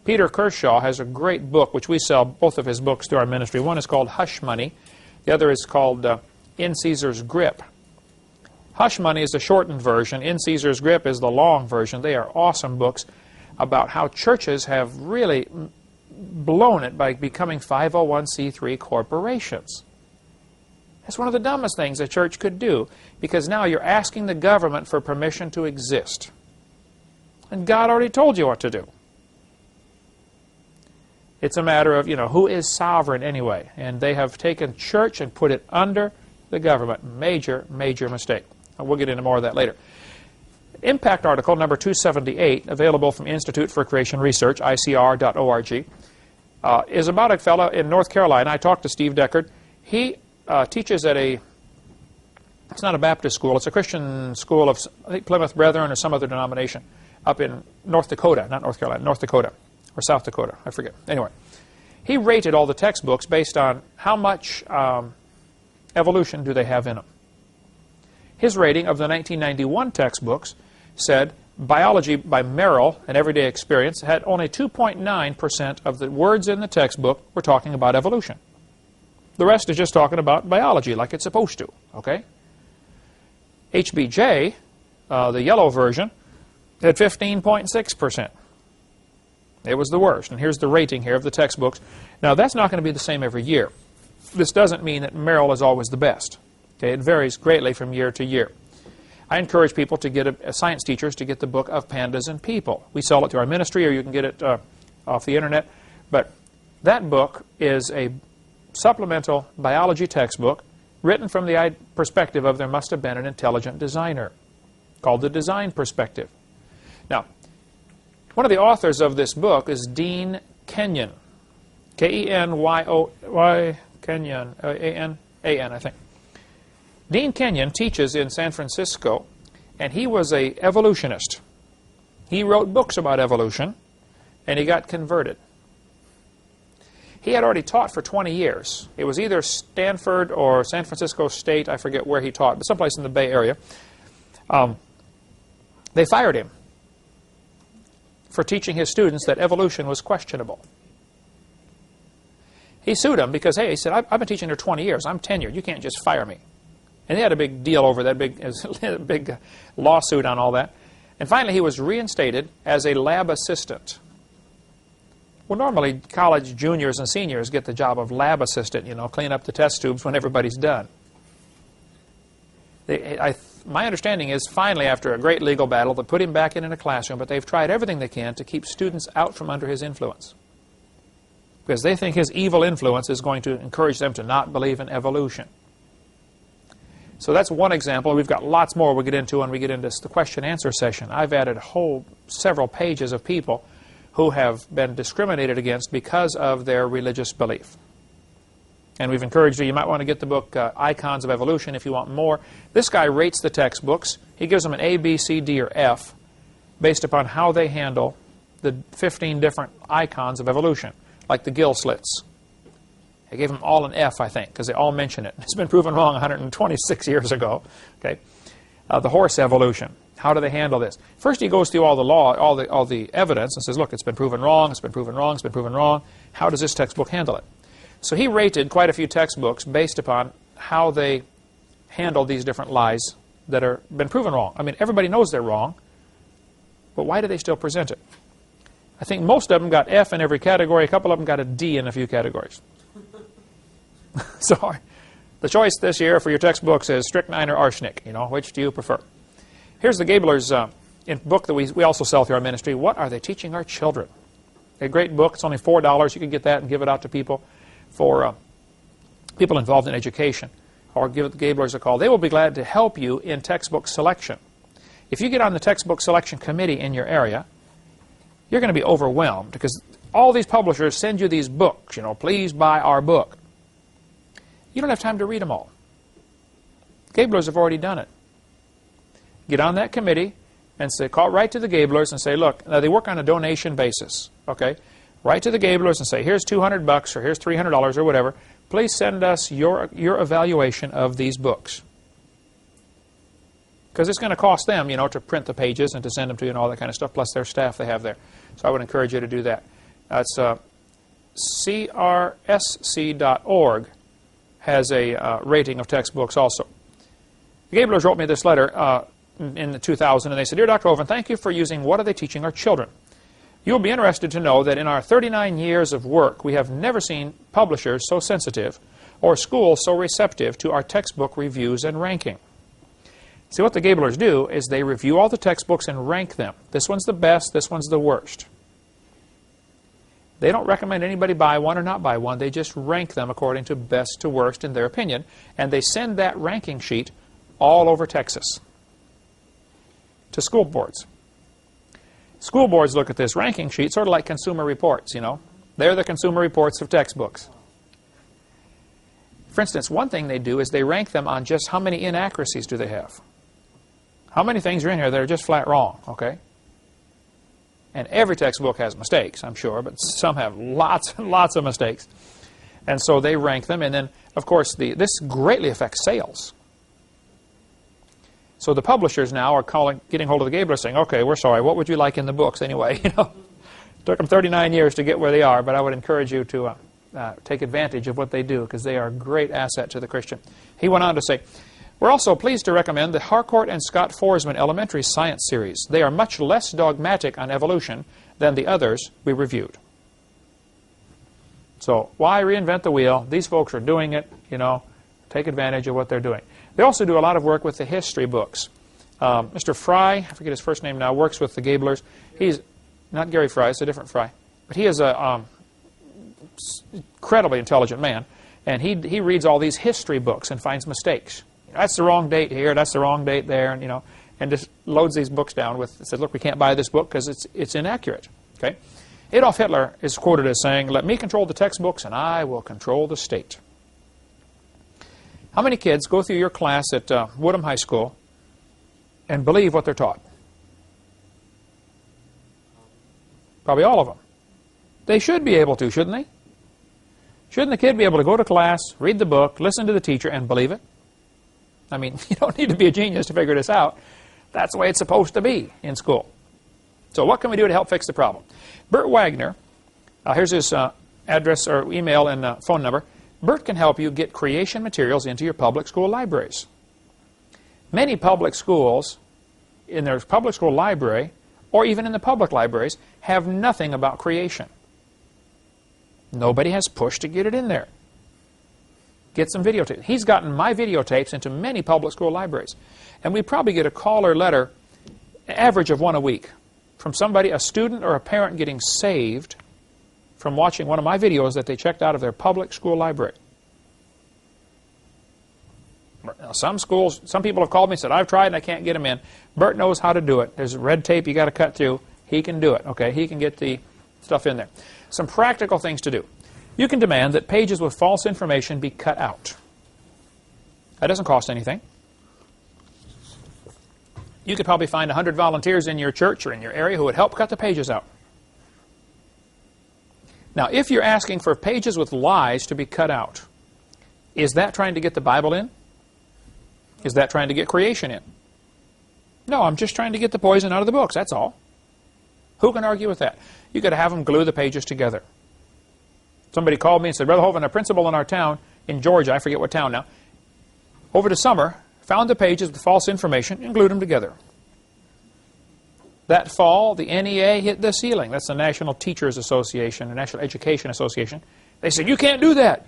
Peter Kershaw has a great book, which we sell both of his books to our ministry. One is called Hush Money. The other is called In Caesar's Grip. Hush Money is the shortened version. In Caesar's Grip is the long version. They are awesome books about how churches have really blown it by becoming 501c3 corporations. It's one of the dumbest things a church could do, because now you're asking the government for permission to exist. And God already told you what to do. It's a matter of, who is sovereign anyway? And they have taken church and put it under the government. Major, major mistake. And we'll get into more of that later. Impact article number 278, available from Institute for Creation Research, icr.org, is about a fellow in North Carolina. I talked to Steve Deckard. He teaches at it's not a Baptist school, it's a Christian school of, I think, Plymouth Brethren or some other denomination up in North Dakota, not North Carolina, North Dakota, or South Dakota, I forget. Anyway, he rated all the textbooks based on how much evolution do they have in them. His rating of the 1991 textbooks said biology by Merrill and everyday experience had only 2.9% of the words in the textbook were talking about evolution. The rest is just talking about biology like it's supposed to, okay? HBJ, the yellow version, had 15.6%. It was the worst. And here's the rating here of the textbooks. Now, that's not going to be the same every year. This doesn't mean that Merrill is always the best. Okay? It varies greatly from year to year. I encourage people to get science teachers to get the book of Pandas and People. We sell it to our ministry, or you can get it off the internet. But that book is a supplemental biology textbook written from the perspective of there must have been an intelligent designer, called the design perspective. Now, one of the authors of this book is Dean Kenyon, K-E-N-Y-O-Y, Kenyon, A-N-A-N, I think. Dean Kenyon teaches in San Francisco, and he was an evolutionist. He wrote books about evolution, and he got converted. He had already taught for 20 years. It was either Stanford or San Francisco State, I forget where he taught, but someplace in the Bay Area. They fired him for teaching his students that evolution was questionable. He sued them because, hey, he said, I've been teaching for 20 years. I'm tenured. You can't just fire me. And they had a big deal over that, big lawsuit on all that. And finally, he was reinstated as a lab assistant. Well, normally, college juniors and seniors get the job of lab assistant, clean up the test tubes when everybody's done. My understanding is, finally, after a great legal battle, they put him back in a classroom, but they've tried everything they can to keep students out from under his influence, because they think his evil influence is going to encourage them to not believe in evolution. So that's one example. We've got lots more we'll get into when we get into the question-answer session. I've added several pages of people who have been discriminated against because of their religious belief. And we've encouraged you might want to get the book Icons of Evolution if you want more. This guy rates the textbooks. He gives them an A, B, C, D, or F based upon how they handle the 15 different icons of evolution, like the gill slits. I gave them all an F, I think, because they all mention it. It's been proven wrong 126 years ago. Okay, the horse evolution. How do they handle this? First, he goes through all the law, all the evidence, and says, "Look, it's been proven wrong. It's been proven wrong. It's been proven wrong. How does this textbook handle it?" So he rated quite a few textbooks based upon how they handle these different lies that are been proven wrong. I mean, everybody knows they're wrong, but why do they still present it? I think most of them got F in every category. A couple of them got a D in a few categories. So the choice this year for your textbooks is strychnine or arsenic. Which do you prefer? Here's the Gabler's book that we also sell through our ministry. What are they teaching our children? A great book. It's only $4. You can get that and give it out to people for people involved in education. Or give the Gablers a call. They will be glad to help you in textbook selection. If you get on the textbook selection committee in your area, you're going to be overwhelmed because all these publishers send you these books. Please buy our book. You don't have time to read them all. Gablers have already done it. Get on that committee and say, write to the Gablers and say, look, now they work on a donation basis, okay? Write to the Gablers and say, here's $200 or here's $300 or whatever. Please send us your evaluation of these books. Because it's going to cost them, you know, to print the pages and to send them to you and all that kind of stuff, plus their staff they have there. So I would encourage you to do that. It's crsc.org has a rating of textbooks also. The Gablers wrote me this letter in 2000, and they said, Dear Dr. Hovind, thank you for using What Are They Teaching Our Children? You will be interested to know that in our 39 years of work, we have never seen publishers so sensitive or schools so receptive to our textbook reviews and ranking. See, what the Gablers do is they review all the textbooks and rank them. This one's the best, this one's the worst. They don't recommend anybody buy one or not buy one. They just rank them according to best to worst in their opinion, and they send that ranking sheet all over Texas to school boards. School boards look at this ranking sheet sort of like Consumer Reports, you know. They're the Consumer Reports of textbooks. For instance, one thing they do is they rank them on just how many inaccuracies do they have. How many things are in here that are just flat wrong, okay? And every textbook has mistakes, I'm sure, but some have lots and lots of mistakes. And so they rank them, and then, of course, this greatly affects sales. So the publishers now are getting hold of the Gablers saying, okay, we're sorry, what would you like in the books anyway? You know, it took them 39 years to get where they are, but I would encourage you to take advantage of what they do, because they are a great asset to the Christian. He went on to say, we're also pleased to recommend the Harcourt and Scott Forsman Elementary Science Series. They are much less dogmatic on evolution than the others we reviewed. So why reinvent the wheel? These folks are doing it, you know, take advantage of what they're doing. They also do a lot of work with the history books. Mr. Fry, I forget his first name now, works with the Gablers. He's not Gary Fry, it's a different Fry. But he is a incredibly intelligent man, and he reads all these history books and finds mistakes. That's the wrong date here, that's the wrong date there, and, you know, and just loads these books down with, says, look, we can't buy this book because it's inaccurate. Okay? Adolf Hitler is quoted as saying, let me control the textbooks and I will control the state. How many kids go through your class at Woodham High School and believe what they're taught? Probably all of them. They should be able to, shouldn't they? Shouldn't the kid be able to go to class, read the book, listen to the teacher, and believe it? I mean, you don't need to be a genius to figure this out. That's the way it's supposed to be in school. So what can we do to help fix the problem? Bert Wagner, here's his address or email and phone number. Bert can help you get creation materials into your public school libraries. Many public schools, in their public school library, or even in the public libraries, have nothing about creation. Nobody has pushed to get it in there. Get some videotapes. He's gotten my videotapes into many public school libraries. And we probably get a call or letter, average of one a week, from somebody, a student or a parent getting saved from watching one of my videos that they checked out of their public school library. Now, some schools, some people have called me and said, I've tried and I can't get them in. Bert knows how to do it. There's red tape you got to cut through. He can do it, okay? He can get the stuff in there. Some practical things to do. You can demand that pages with false information be cut out. That doesn't cost anything. You could probably find 100 volunteers in your church or in your area who would help cut the pages out. Now, if you're asking for pages with lies to be cut out, is that trying to get the Bible in? Is that trying to get creation in? No, I'm just trying to get the poison out of the books, that's all. Who can argue with that? You could have them glue the pages together. Somebody called me and said, Brother Hovind, a principal in our town, in Georgia, I forget what town now, over the summer, found the pages with false information and glued them together. That fall, the NEA hit the ceiling. That's the National Teachers Association, the National Education Association. They said, you can't do that.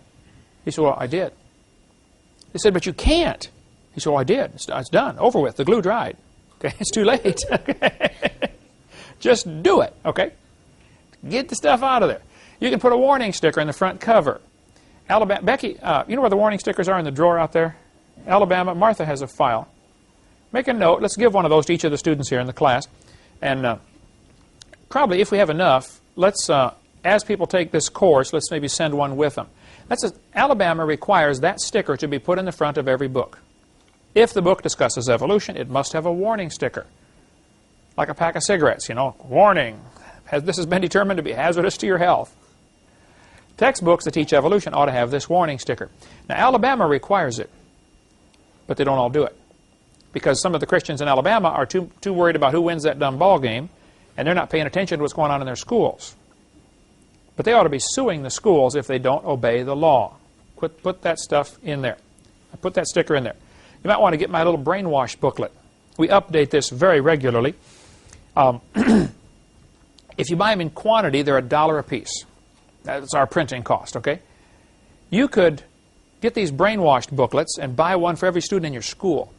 He said, well, I did. They said, but you can't. He said, well, I did. It's done. Over with. The glue dried. Okay, it's too late. Just do it. Okay? Get the stuff out of there. You can put a warning sticker in the front cover. Alabama, Becky, you know where the warning stickers are in the drawer out there? Alabama, Martha has a file. Make a note. Let's give one of those to each of the students here in the class. And probably, if we have enough, let's, as people take this course, let's maybe send one with them. Alabama requires that sticker to be put in the front of every book. If the book discusses evolution, it must have a warning sticker. Like a pack of cigarettes, you know, warning, this has been determined to be hazardous to your health. Textbooks that teach evolution ought to have this warning sticker. Now, Alabama requires it, but they don't all do it. Because some of the Christians in Alabama are too worried about who wins that dumb ball game, and they're not paying attention to what's going on in their schools. But they ought to be suing the schools if they don't obey the law. Put that stuff in there. Put that sticker in there. You might want to get my little brainwash booklet. We update this very regularly. If you buy them in quantity, they're $1 a piece. That's our printing cost, okay? You could get these brainwashed booklets and buy one for every student in your school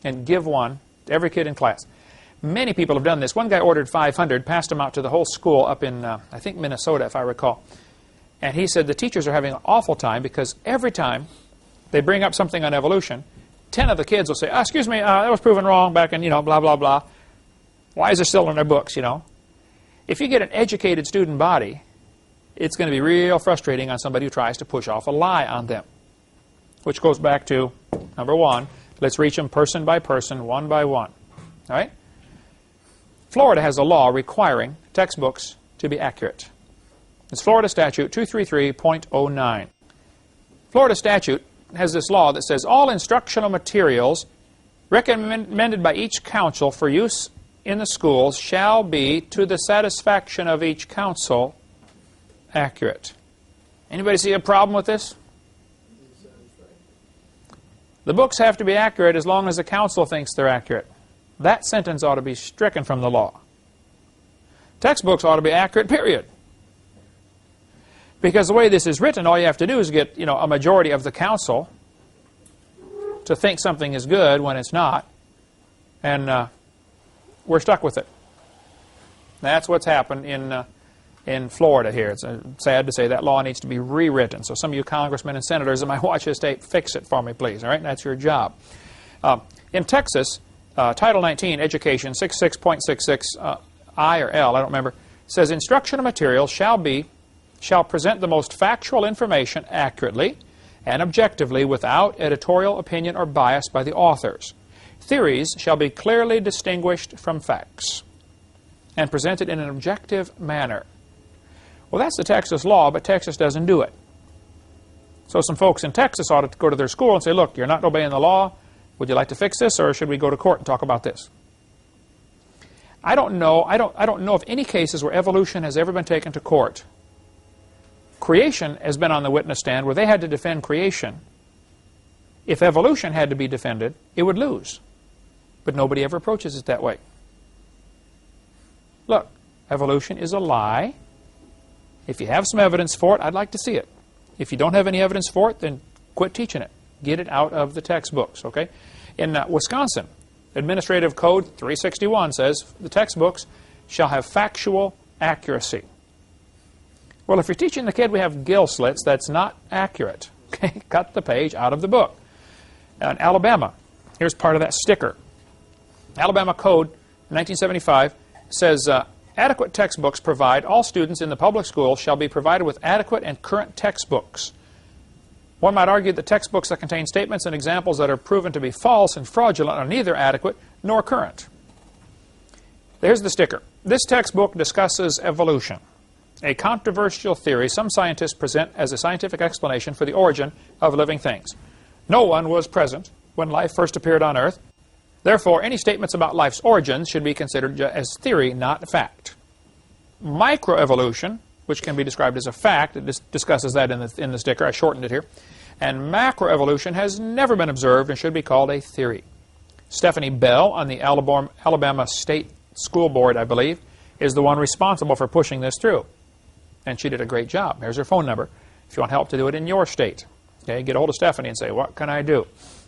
and give one to every kid in class. Many people have done this. One guy ordered 500, passed them out to the whole school up in, I think, Minnesota, if I recall. And he said the teachers are having an awful time because every time they bring up something on evolution, 10 of the kids will say, excuse me, that was proven wrong back in, blah, blah, blah. Why is it still in their books, If you get an educated student body, it's going to be real frustrating on somebody who tries to push off a lie on them. Which goes back to, number one, let's reach them person by person, one by one. All right? Florida has a law requiring textbooks to be accurate. It's Florida Statute 233.09. Florida statute has this law that says all instructional materials recommended by each council for use in the schools shall be, to the satisfaction of each council, accurate. Anybody see a problem with this? The books have to be accurate as long as the council thinks they're accurate. That sentence ought to be stricken from the law. Textbooks ought to be accurate, period. Because the way this is written, all you have to do is get, a majority of the council to think something is good when it's not, and we're stuck with it. That's what's happened in Florida here. It's sad to say that law needs to be rewritten. So some of you congressmen and senators that might watch this tape, fix it for me, please. All right, that's your job. In Texas, Title 19, Education 66.66 I or L, I don't remember, says instructional materials shall present the most factual information accurately and objectively without editorial opinion or bias by the authors. Theories shall be clearly distinguished from facts and presented in an objective manner. Well, that's the Texas law, but Texas doesn't do it. So some folks in Texas ought to go to their school and say, look, you're not obeying the law. Would you like to fix this, or should we go to court and talk about this? I don't know of any cases where evolution has ever been taken to court. Creation has been on the witness stand where they had to defend creation. If evolution had to be defended, it would lose. But nobody ever approaches it that way. Look, evolution is a lie. If you have some evidence for it, I'd like to see it. If you don't have any evidence for it, then quit teaching it. Get it out of the textbooks, okay? In Wisconsin, Administrative Code 361 says the textbooks shall have factual accuracy. Well, if you're teaching the kid we have gill slits, that's not accurate. Okay? Cut the page out of the book. In Alabama, here's part of that sticker. Alabama Code 1975 says, adequate textbooks provide all students in the public schools shall be provided with adequate and current textbooks. One might argue that textbooks that contain statements and examples that are proven to be false and fraudulent are neither adequate nor current. There's the sticker. This textbook discusses evolution, a controversial theory some scientists present as a scientific explanation for the origin of living things. No one was present when life first appeared on Earth. Therefore, any statements about life's origins should be considered as theory, not fact. Microevolution, which can be described as a fact, it discusses that in the sticker. I shortened it here. And macroevolution has never been observed and should be called a theory. Stephanie Bell on the Alabama State School Board, I believe, is the one responsible for pushing this through. And she did a great job. Here's her phone number if you want help to do it in your state. Okay, get a hold of Stephanie and say, what can I do?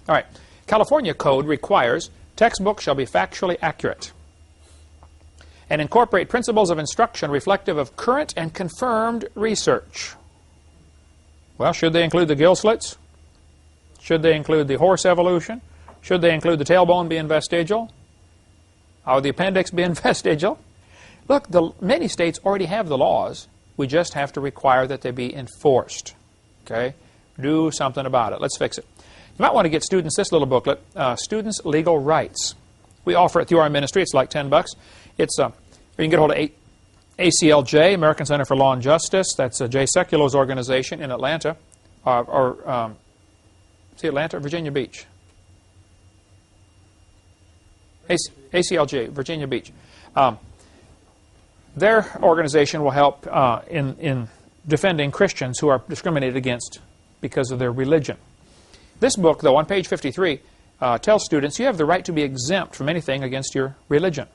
All right, California Code requires textbooks shall be factually accurate and incorporate principles of instruction reflective of current and confirmed research. Well, should they include the gill slits? Should they include the horse evolution? Should they include the tailbone being vestigial? Or the appendix being vestigial? Look, many states already have the laws. We just have to require that they be enforced. Okay? Do something about it. Let's fix it. You might want to get students this little booklet, Students' Legal Rights. We offer it through our ministry. It's like $10. It's you can get a hold of ACLJ, American Center for Law and Justice. That's Jay Sekulo's organization in Atlanta, Atlanta, Virginia Beach. ACLJ, Virginia Beach. Their organization will help in defending Christians who are discriminated against because of their religion. This book, though, on page 53, tells students you have the right to be exempt from anything against your religion.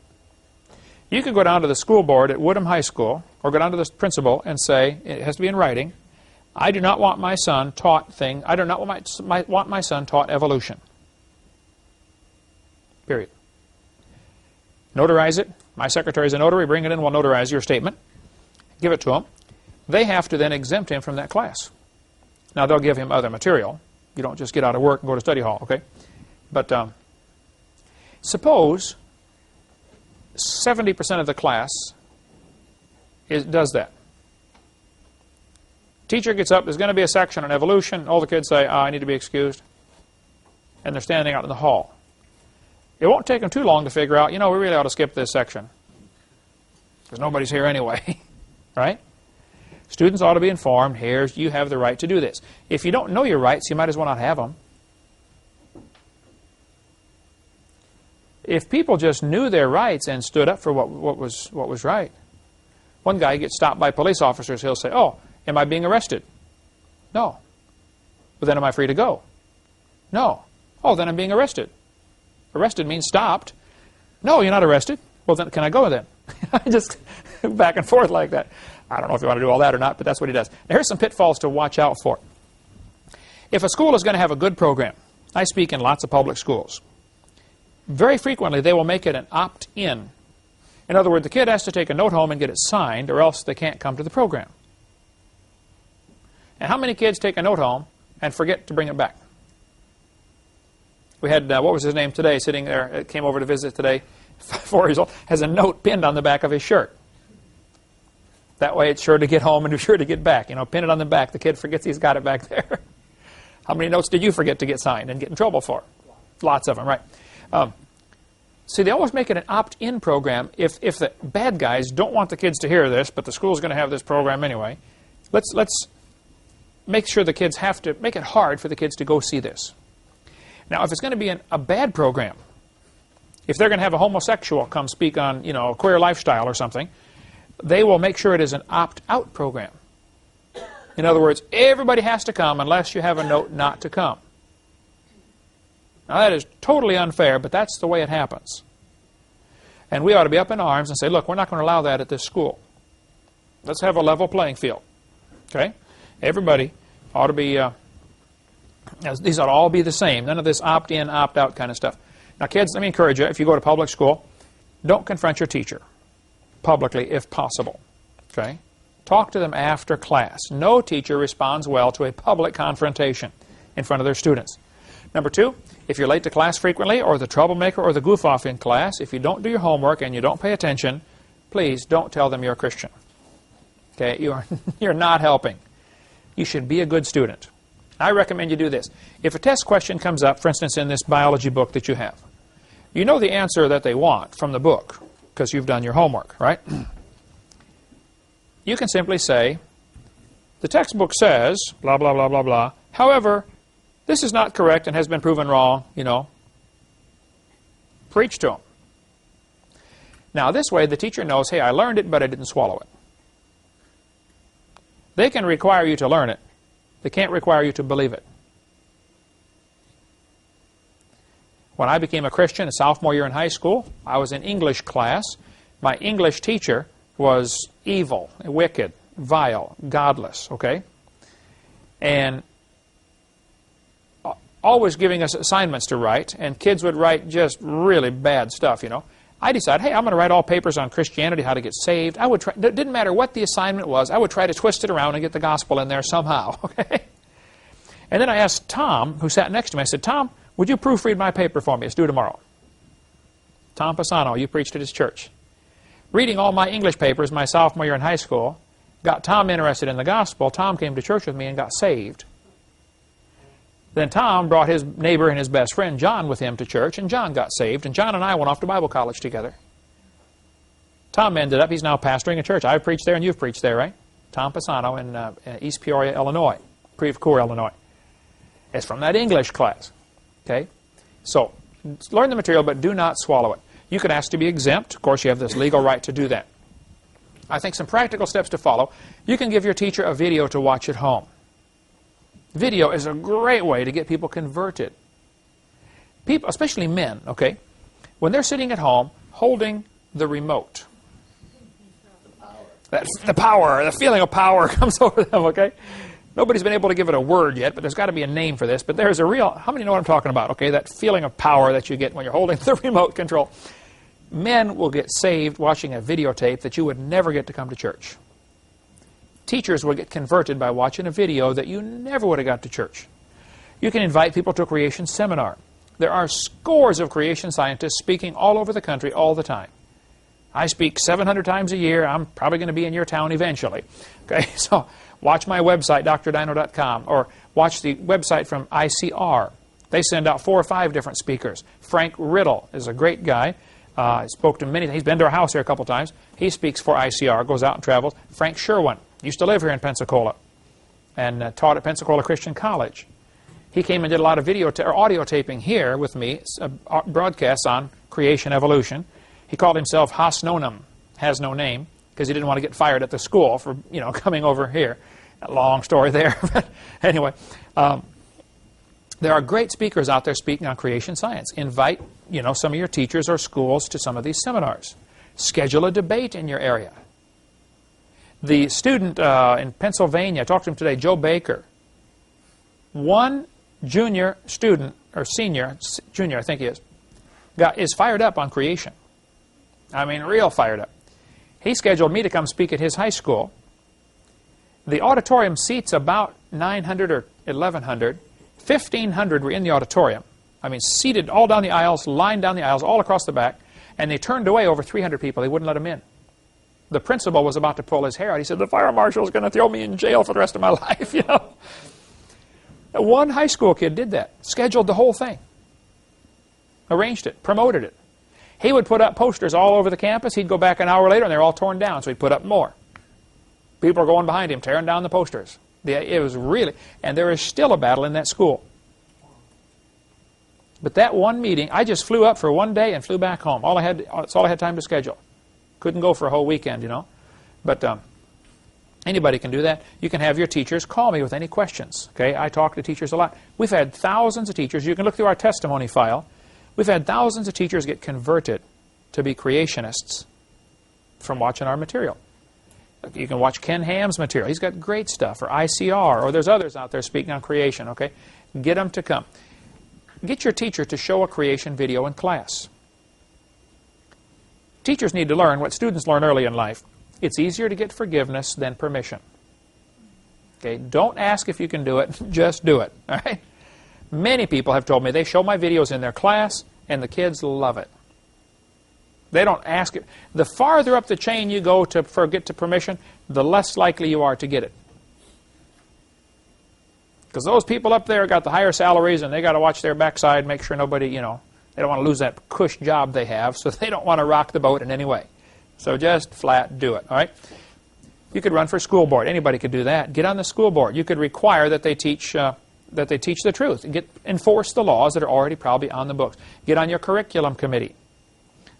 You can go down to the school board at Woodham High School or go down to the principal and say, it has to be in writing, I do not want my son taught I do not want my son taught evolution. Period. Notarize it. My secretary is a notary. Bring it in. We'll notarize your statement. Give it to them. They have to then exempt him from that class. Now, they'll give him other material. You don't just get out of work and go to study hall, okay? But suppose 70% of the class does that. Teacher gets up. There's going to be a section on evolution. All the kids say, I need to be excused. And they're standing out in the hall. It won't take them too long to figure out, we really ought to skip this section. Because nobody's here anyway. Right? Students ought to be informed, you have the right to do this. If you don't know your rights, you might as well not have them. If people just knew their rights and stood up for what was right. One guy gets stopped by police officers, he'll say, oh, am I being arrested? No. Well, then am I free to go? No. Oh, then I'm being arrested. Arrested means stopped. No, you're not arrested. Well, then can I go then? Just back and forth like that. I don't know if you want to do all that or not, but that's what he does. Now, here's some pitfalls to watch out for. If a school is going to have a good program, I speak in lots of public schools, very frequently they will make it an opt-in. In other words, the kid has to take a note home and get it signed, or else they can't come to the program. And how many kids take a note home and forget to bring it back? We had, what was his name today, sitting there, came over to visit today, 4 years old, has a note pinned on the back of his shirt. That way it's sure to get home and sure to get back. Pin it on the back. The kid forgets he's got it back there. How many notes did you forget to get signed and get in trouble for? Lots of them, right? See, they always make it an opt-in program. If the bad guys don't want the kids to hear this, but the school's going to have this program anyway, let's make sure the kids have to, make it hard for the kids to go see this. Now, if it's going to be a bad program, if they're going to have a homosexual come speak on, a queer lifestyle or something, they will make sure it is an opt-out program. In other words, everybody has to come unless you have a note not to come. Now, that is totally unfair, but that's the way it happens. And we ought to be up in arms and say, look, we're not going to allow that at this school. Let's have a level playing field. Okay? Everybody ought to be... these ought to all be the same. None of this opt-in, opt-out kind of stuff. Now, kids, let me encourage you, if you go to public school, don't confront your teacher publicly if possible. Okay? Talk to them after class. No teacher responds well to a public confrontation in front of their students. Number two, if you're late to class frequently, or the troublemaker or the goof-off in class, if you don't do your homework and you don't pay attention, please don't tell them you're a Christian. Okay? You're not helping. You should be a good student. I recommend you do this. If a test question comes up, for instance, in this biology book that you have, you know the answer that they want from the book because you've done your homework, right? You can simply say, the textbook says, blah, blah, blah, blah, blah. However, this is not correct and has been proven wrong, Preach to them. Now, this way, the teacher knows, hey, I learned it, but I didn't swallow it. They can require you to learn it. They can't require you to believe it. When I became a Christian, a sophomore year in high school, I was in English class. My English teacher was evil, wicked, vile, godless, okay? And always giving us assignments to write, and kids would write just really bad stuff, I decided, hey, I'm going to write all papers on Christianity, how to get saved. I would try, it didn't matter what the assignment was, I would try to twist it around and get the gospel in there somehow, okay? And then I asked Tom, who sat next to me, I said, Tom, would you proofread my paper for me? It's due tomorrow. Tom Pisano, you preached at his church. Reading all my English papers my sophomore year in high school got Tom interested in the gospel. Tom came to church with me and got saved. Then Tom brought his neighbor and his best friend John with him to church, and John got saved, and John and I went off to Bible college together. Tom ended up, he's now pastoring a church. I've preached there and you've preached there, right? Tom Pisano in East Peoria, Illinois, Creve-Coeur, Illinois. It's from that English class. Okay? So, learn the material, but do not swallow it. You can ask to be exempt. Of course, you have this legal right to do that. I think some practical steps to follow. You can give your teacher a video to watch at home. Video is a great way to get people converted. People, especially men, okay? When they're sitting at home holding the remote, the power, the feeling of power comes over them, okay? Nobody's been able to give it a word yet, but there's got to be a name for this. But there's a real, how many know what I'm talking about, okay? That feeling of power that you get when you're holding the remote control. Men will get saved watching a videotape that you would never get to come to church. Teachers will get converted by watching a video that you never would have got to church. You can invite people to a creation seminar. There are scores of creation scientists speaking all over the country all the time. I speak 700 times a year. I'm probably going to be in your town eventually. Okay, so watch my website, drdino.com, or watch the website from ICR. They send out 4 or 5 different speakers. Frank Riddle is a great guy. Spoke to many. He's been to our house here a couple times. He speaks for ICR, goes out and travels. Frank Sherwin used to live here in Pensacola and taught at Pensacola Christian College. He came and did a lot of video or audio taping here with me, broadcasts on creation evolution. He called himself Has Nonum, has no name, because he didn't want to get fired at the school for coming over here. A long story there. But anyway, there are great speakers out there speaking on creation science. Invite some of your teachers or schools to some of these seminars. Schedule a debate in your area. The student in Pennsylvania, I talked to him today, Joe Baker. One junior student, or junior I think he is fired up on creation. I mean, real fired up. He scheduled me to come speak at his high school. The auditorium seats about 900 or 1,100. 1,500 were in the auditorium. I mean, seated all down the aisles, lined down the aisles, all across the back. And they turned away over 300 people. They wouldn't let them in. The principal was about to pull his hair out. He said, the fire marshal's going to throw me in jail for the rest of my life, One high school kid did that. Scheduled the whole thing. Arranged it. Promoted it. He would put up posters all over the campus. He'd go back an hour later and they're all torn down, so he'd put up more. People are going behind him, tearing down the posters. It was really, and there is still a battle in that school. But that one meeting, I just flew up for one day and flew back home. That's all I had time to schedule. Couldn't go for a whole weekend, But anybody can do that. You can have your teachers call me with any questions. Okay, I talk to teachers a lot. We've had thousands of teachers. You can look through our testimony file. We've had thousands of teachers get converted to be creationists from watching our material. You can watch Ken Ham's material. He's got great stuff. Or ICR. Or there's others out there speaking on creation. Okay, get them to come. Get your teacher to show a creation video in class. Teachers need to learn what students learn early in life. It's easier to get forgiveness than permission. Okay, don't ask if you can do it. Just do it. All right. Many people have told me they show my videos in their class, and the kids love it. They don't ask it. The farther up the chain you go to get to permission, the less likely you are to get it. Because those people up there got the higher salaries, and they got to watch their backside, make sure nobody, they don't want to lose that cush job they have, so they don't want to rock the boat in any way. So just flat do it, all right? You could run for school board. Anybody could do that. Get on the school board. You could require that they teach the truth. Enforce the laws that are already probably on the books. Get on your curriculum committee.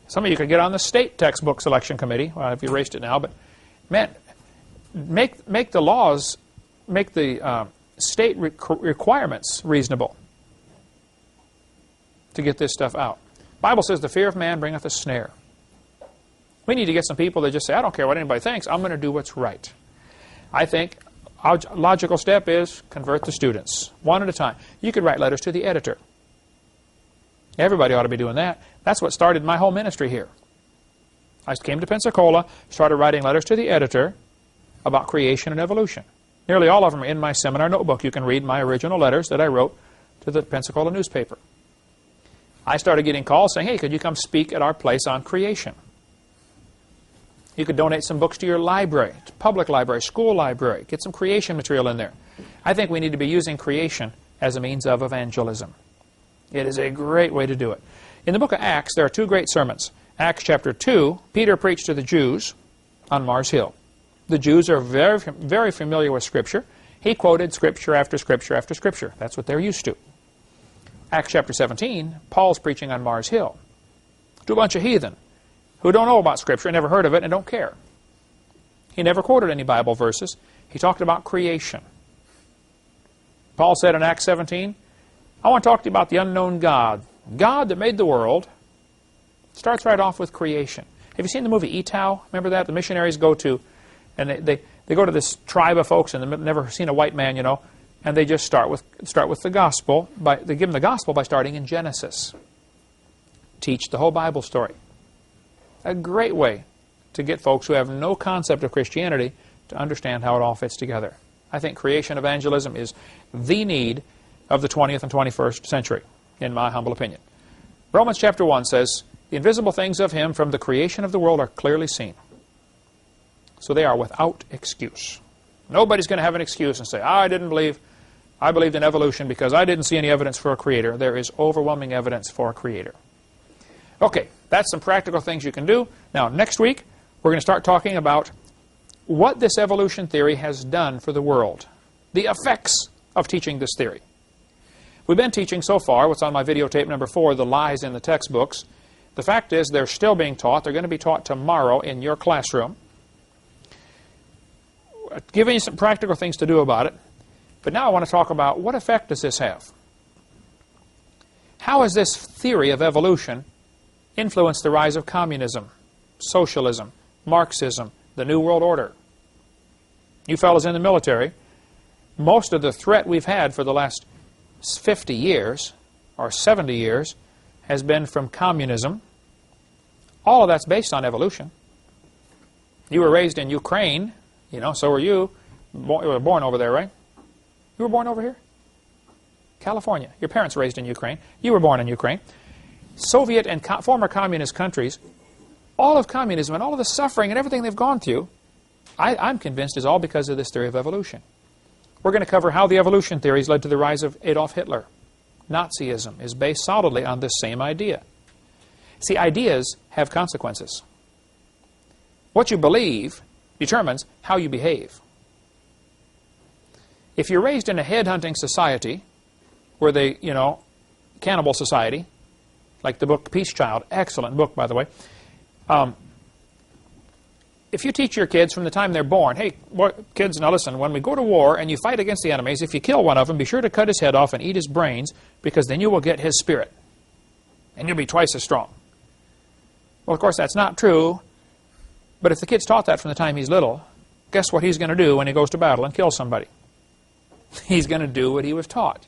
Some of you could get on the state textbook selection committee. Well, I've erased it now, but man, make the laws, make the state requirements reasonable to get this stuff out. The Bible says the fear of man bringeth a snare. We need to get some people that just say, I don't care what anybody thinks, I'm going to do what's right. I think our logical step is convert the students, one at a time. You could write letters to the editor. Everybody ought to be doing that. That's what started my whole ministry here. I came to Pensacola, started writing letters to the editor about creation and evolution. Nearly all of them are in my seminar notebook. You can read my original letters that I wrote to the Pensacola newspaper. I started getting calls saying, hey, could you come speak at our place on creation? You could donate some books to your library, public library, school library. Get some creation material in there. I think we need to be using creation as a means of evangelism. It is a great way to do it. In the book of Acts, there are two great sermons. Acts chapter 2, Peter preached to the Jews on Mars Hill. The Jews are very, very familiar with Scripture. He quoted Scripture after Scripture after Scripture. That's what they're used to. Acts chapter 17, Paul's preaching on Mars Hill to a bunch of heathen who don't know about Scripture, never heard of it, and don't care. He never quoted any Bible verses. He talked about creation. Paul said in Acts 17, I want to talk to you about the unknown God. God that made the world. Starts right off with creation. Have you seen the movie Etau? Remember that? The missionaries go to, and they go to this tribe of folks, and they've never seen a white man, you know, and they just start with the gospel. They give them the gospel by starting in Genesis. Teach the whole Bible story. A great way to get folks who have no concept of Christianity to understand how it all fits together. I think creation evangelism is the need of the 20th and 21st century, in my humble opinion. Romans chapter 1 says, the invisible things of Him from the creation of the world are clearly seen. So they are without excuse. Nobody's going to have an excuse and say, I believed in evolution because I didn't see any evidence for a creator. There is overwhelming evidence for a creator. Okay, that's some practical things you can do. Now, next week, we're going to start talking about what this evolution theory has done for the world. The effects of teaching this theory. We've been teaching so far, what's on my videotape number 4, the lies in the textbooks. The fact is, they're still being taught. They're going to be taught tomorrow in your classroom. Giving you some practical things to do about it. But now I want to talk about what effect does this have? How has this theory of evolution influenced the rise of communism, socialism, Marxism, the New World Order? You fellows in the military, most of the threat we've had for the last 50 years or 70 years has been from communism. All of that's based on evolution. You were raised in Ukraine, you know, so were you. You were born over there, right? You were born over here? California. Your parents were raised in Ukraine. You were born in Ukraine. Soviet and former communist countries, all of communism and all of the suffering and everything they've gone through, I'm convinced is all because of this theory of evolution. We're going to cover how the evolution theories led to the rise of Adolf Hitler. Nazism is based solidly on this same idea. See, ideas have consequences. What you believe determines how you behave. If you're raised in a headhunting society, where they, you know, cannibal society, like the book Peace Child, excellent book, by the way. If you teach your kids from the time they're born, hey, kids, now listen, when we go to war and you fight against the enemies, if you kill one of them, be sure to cut his head off and eat his brains, because then you will get his spirit. And you'll be twice as strong. Well, of course, that's not true. But if the kid's taught that from the time he's little, guess what he's going to do when he goes to battle and kills somebody? He's going to do what he was taught.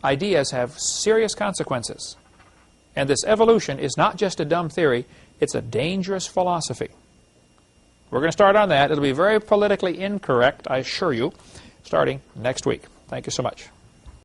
Ideas have serious consequences. And this evolution is not just a dumb theory, it's a dangerous philosophy. We're going to start on that. It'll be very politically incorrect, I assure you, starting next week. Thank you so much.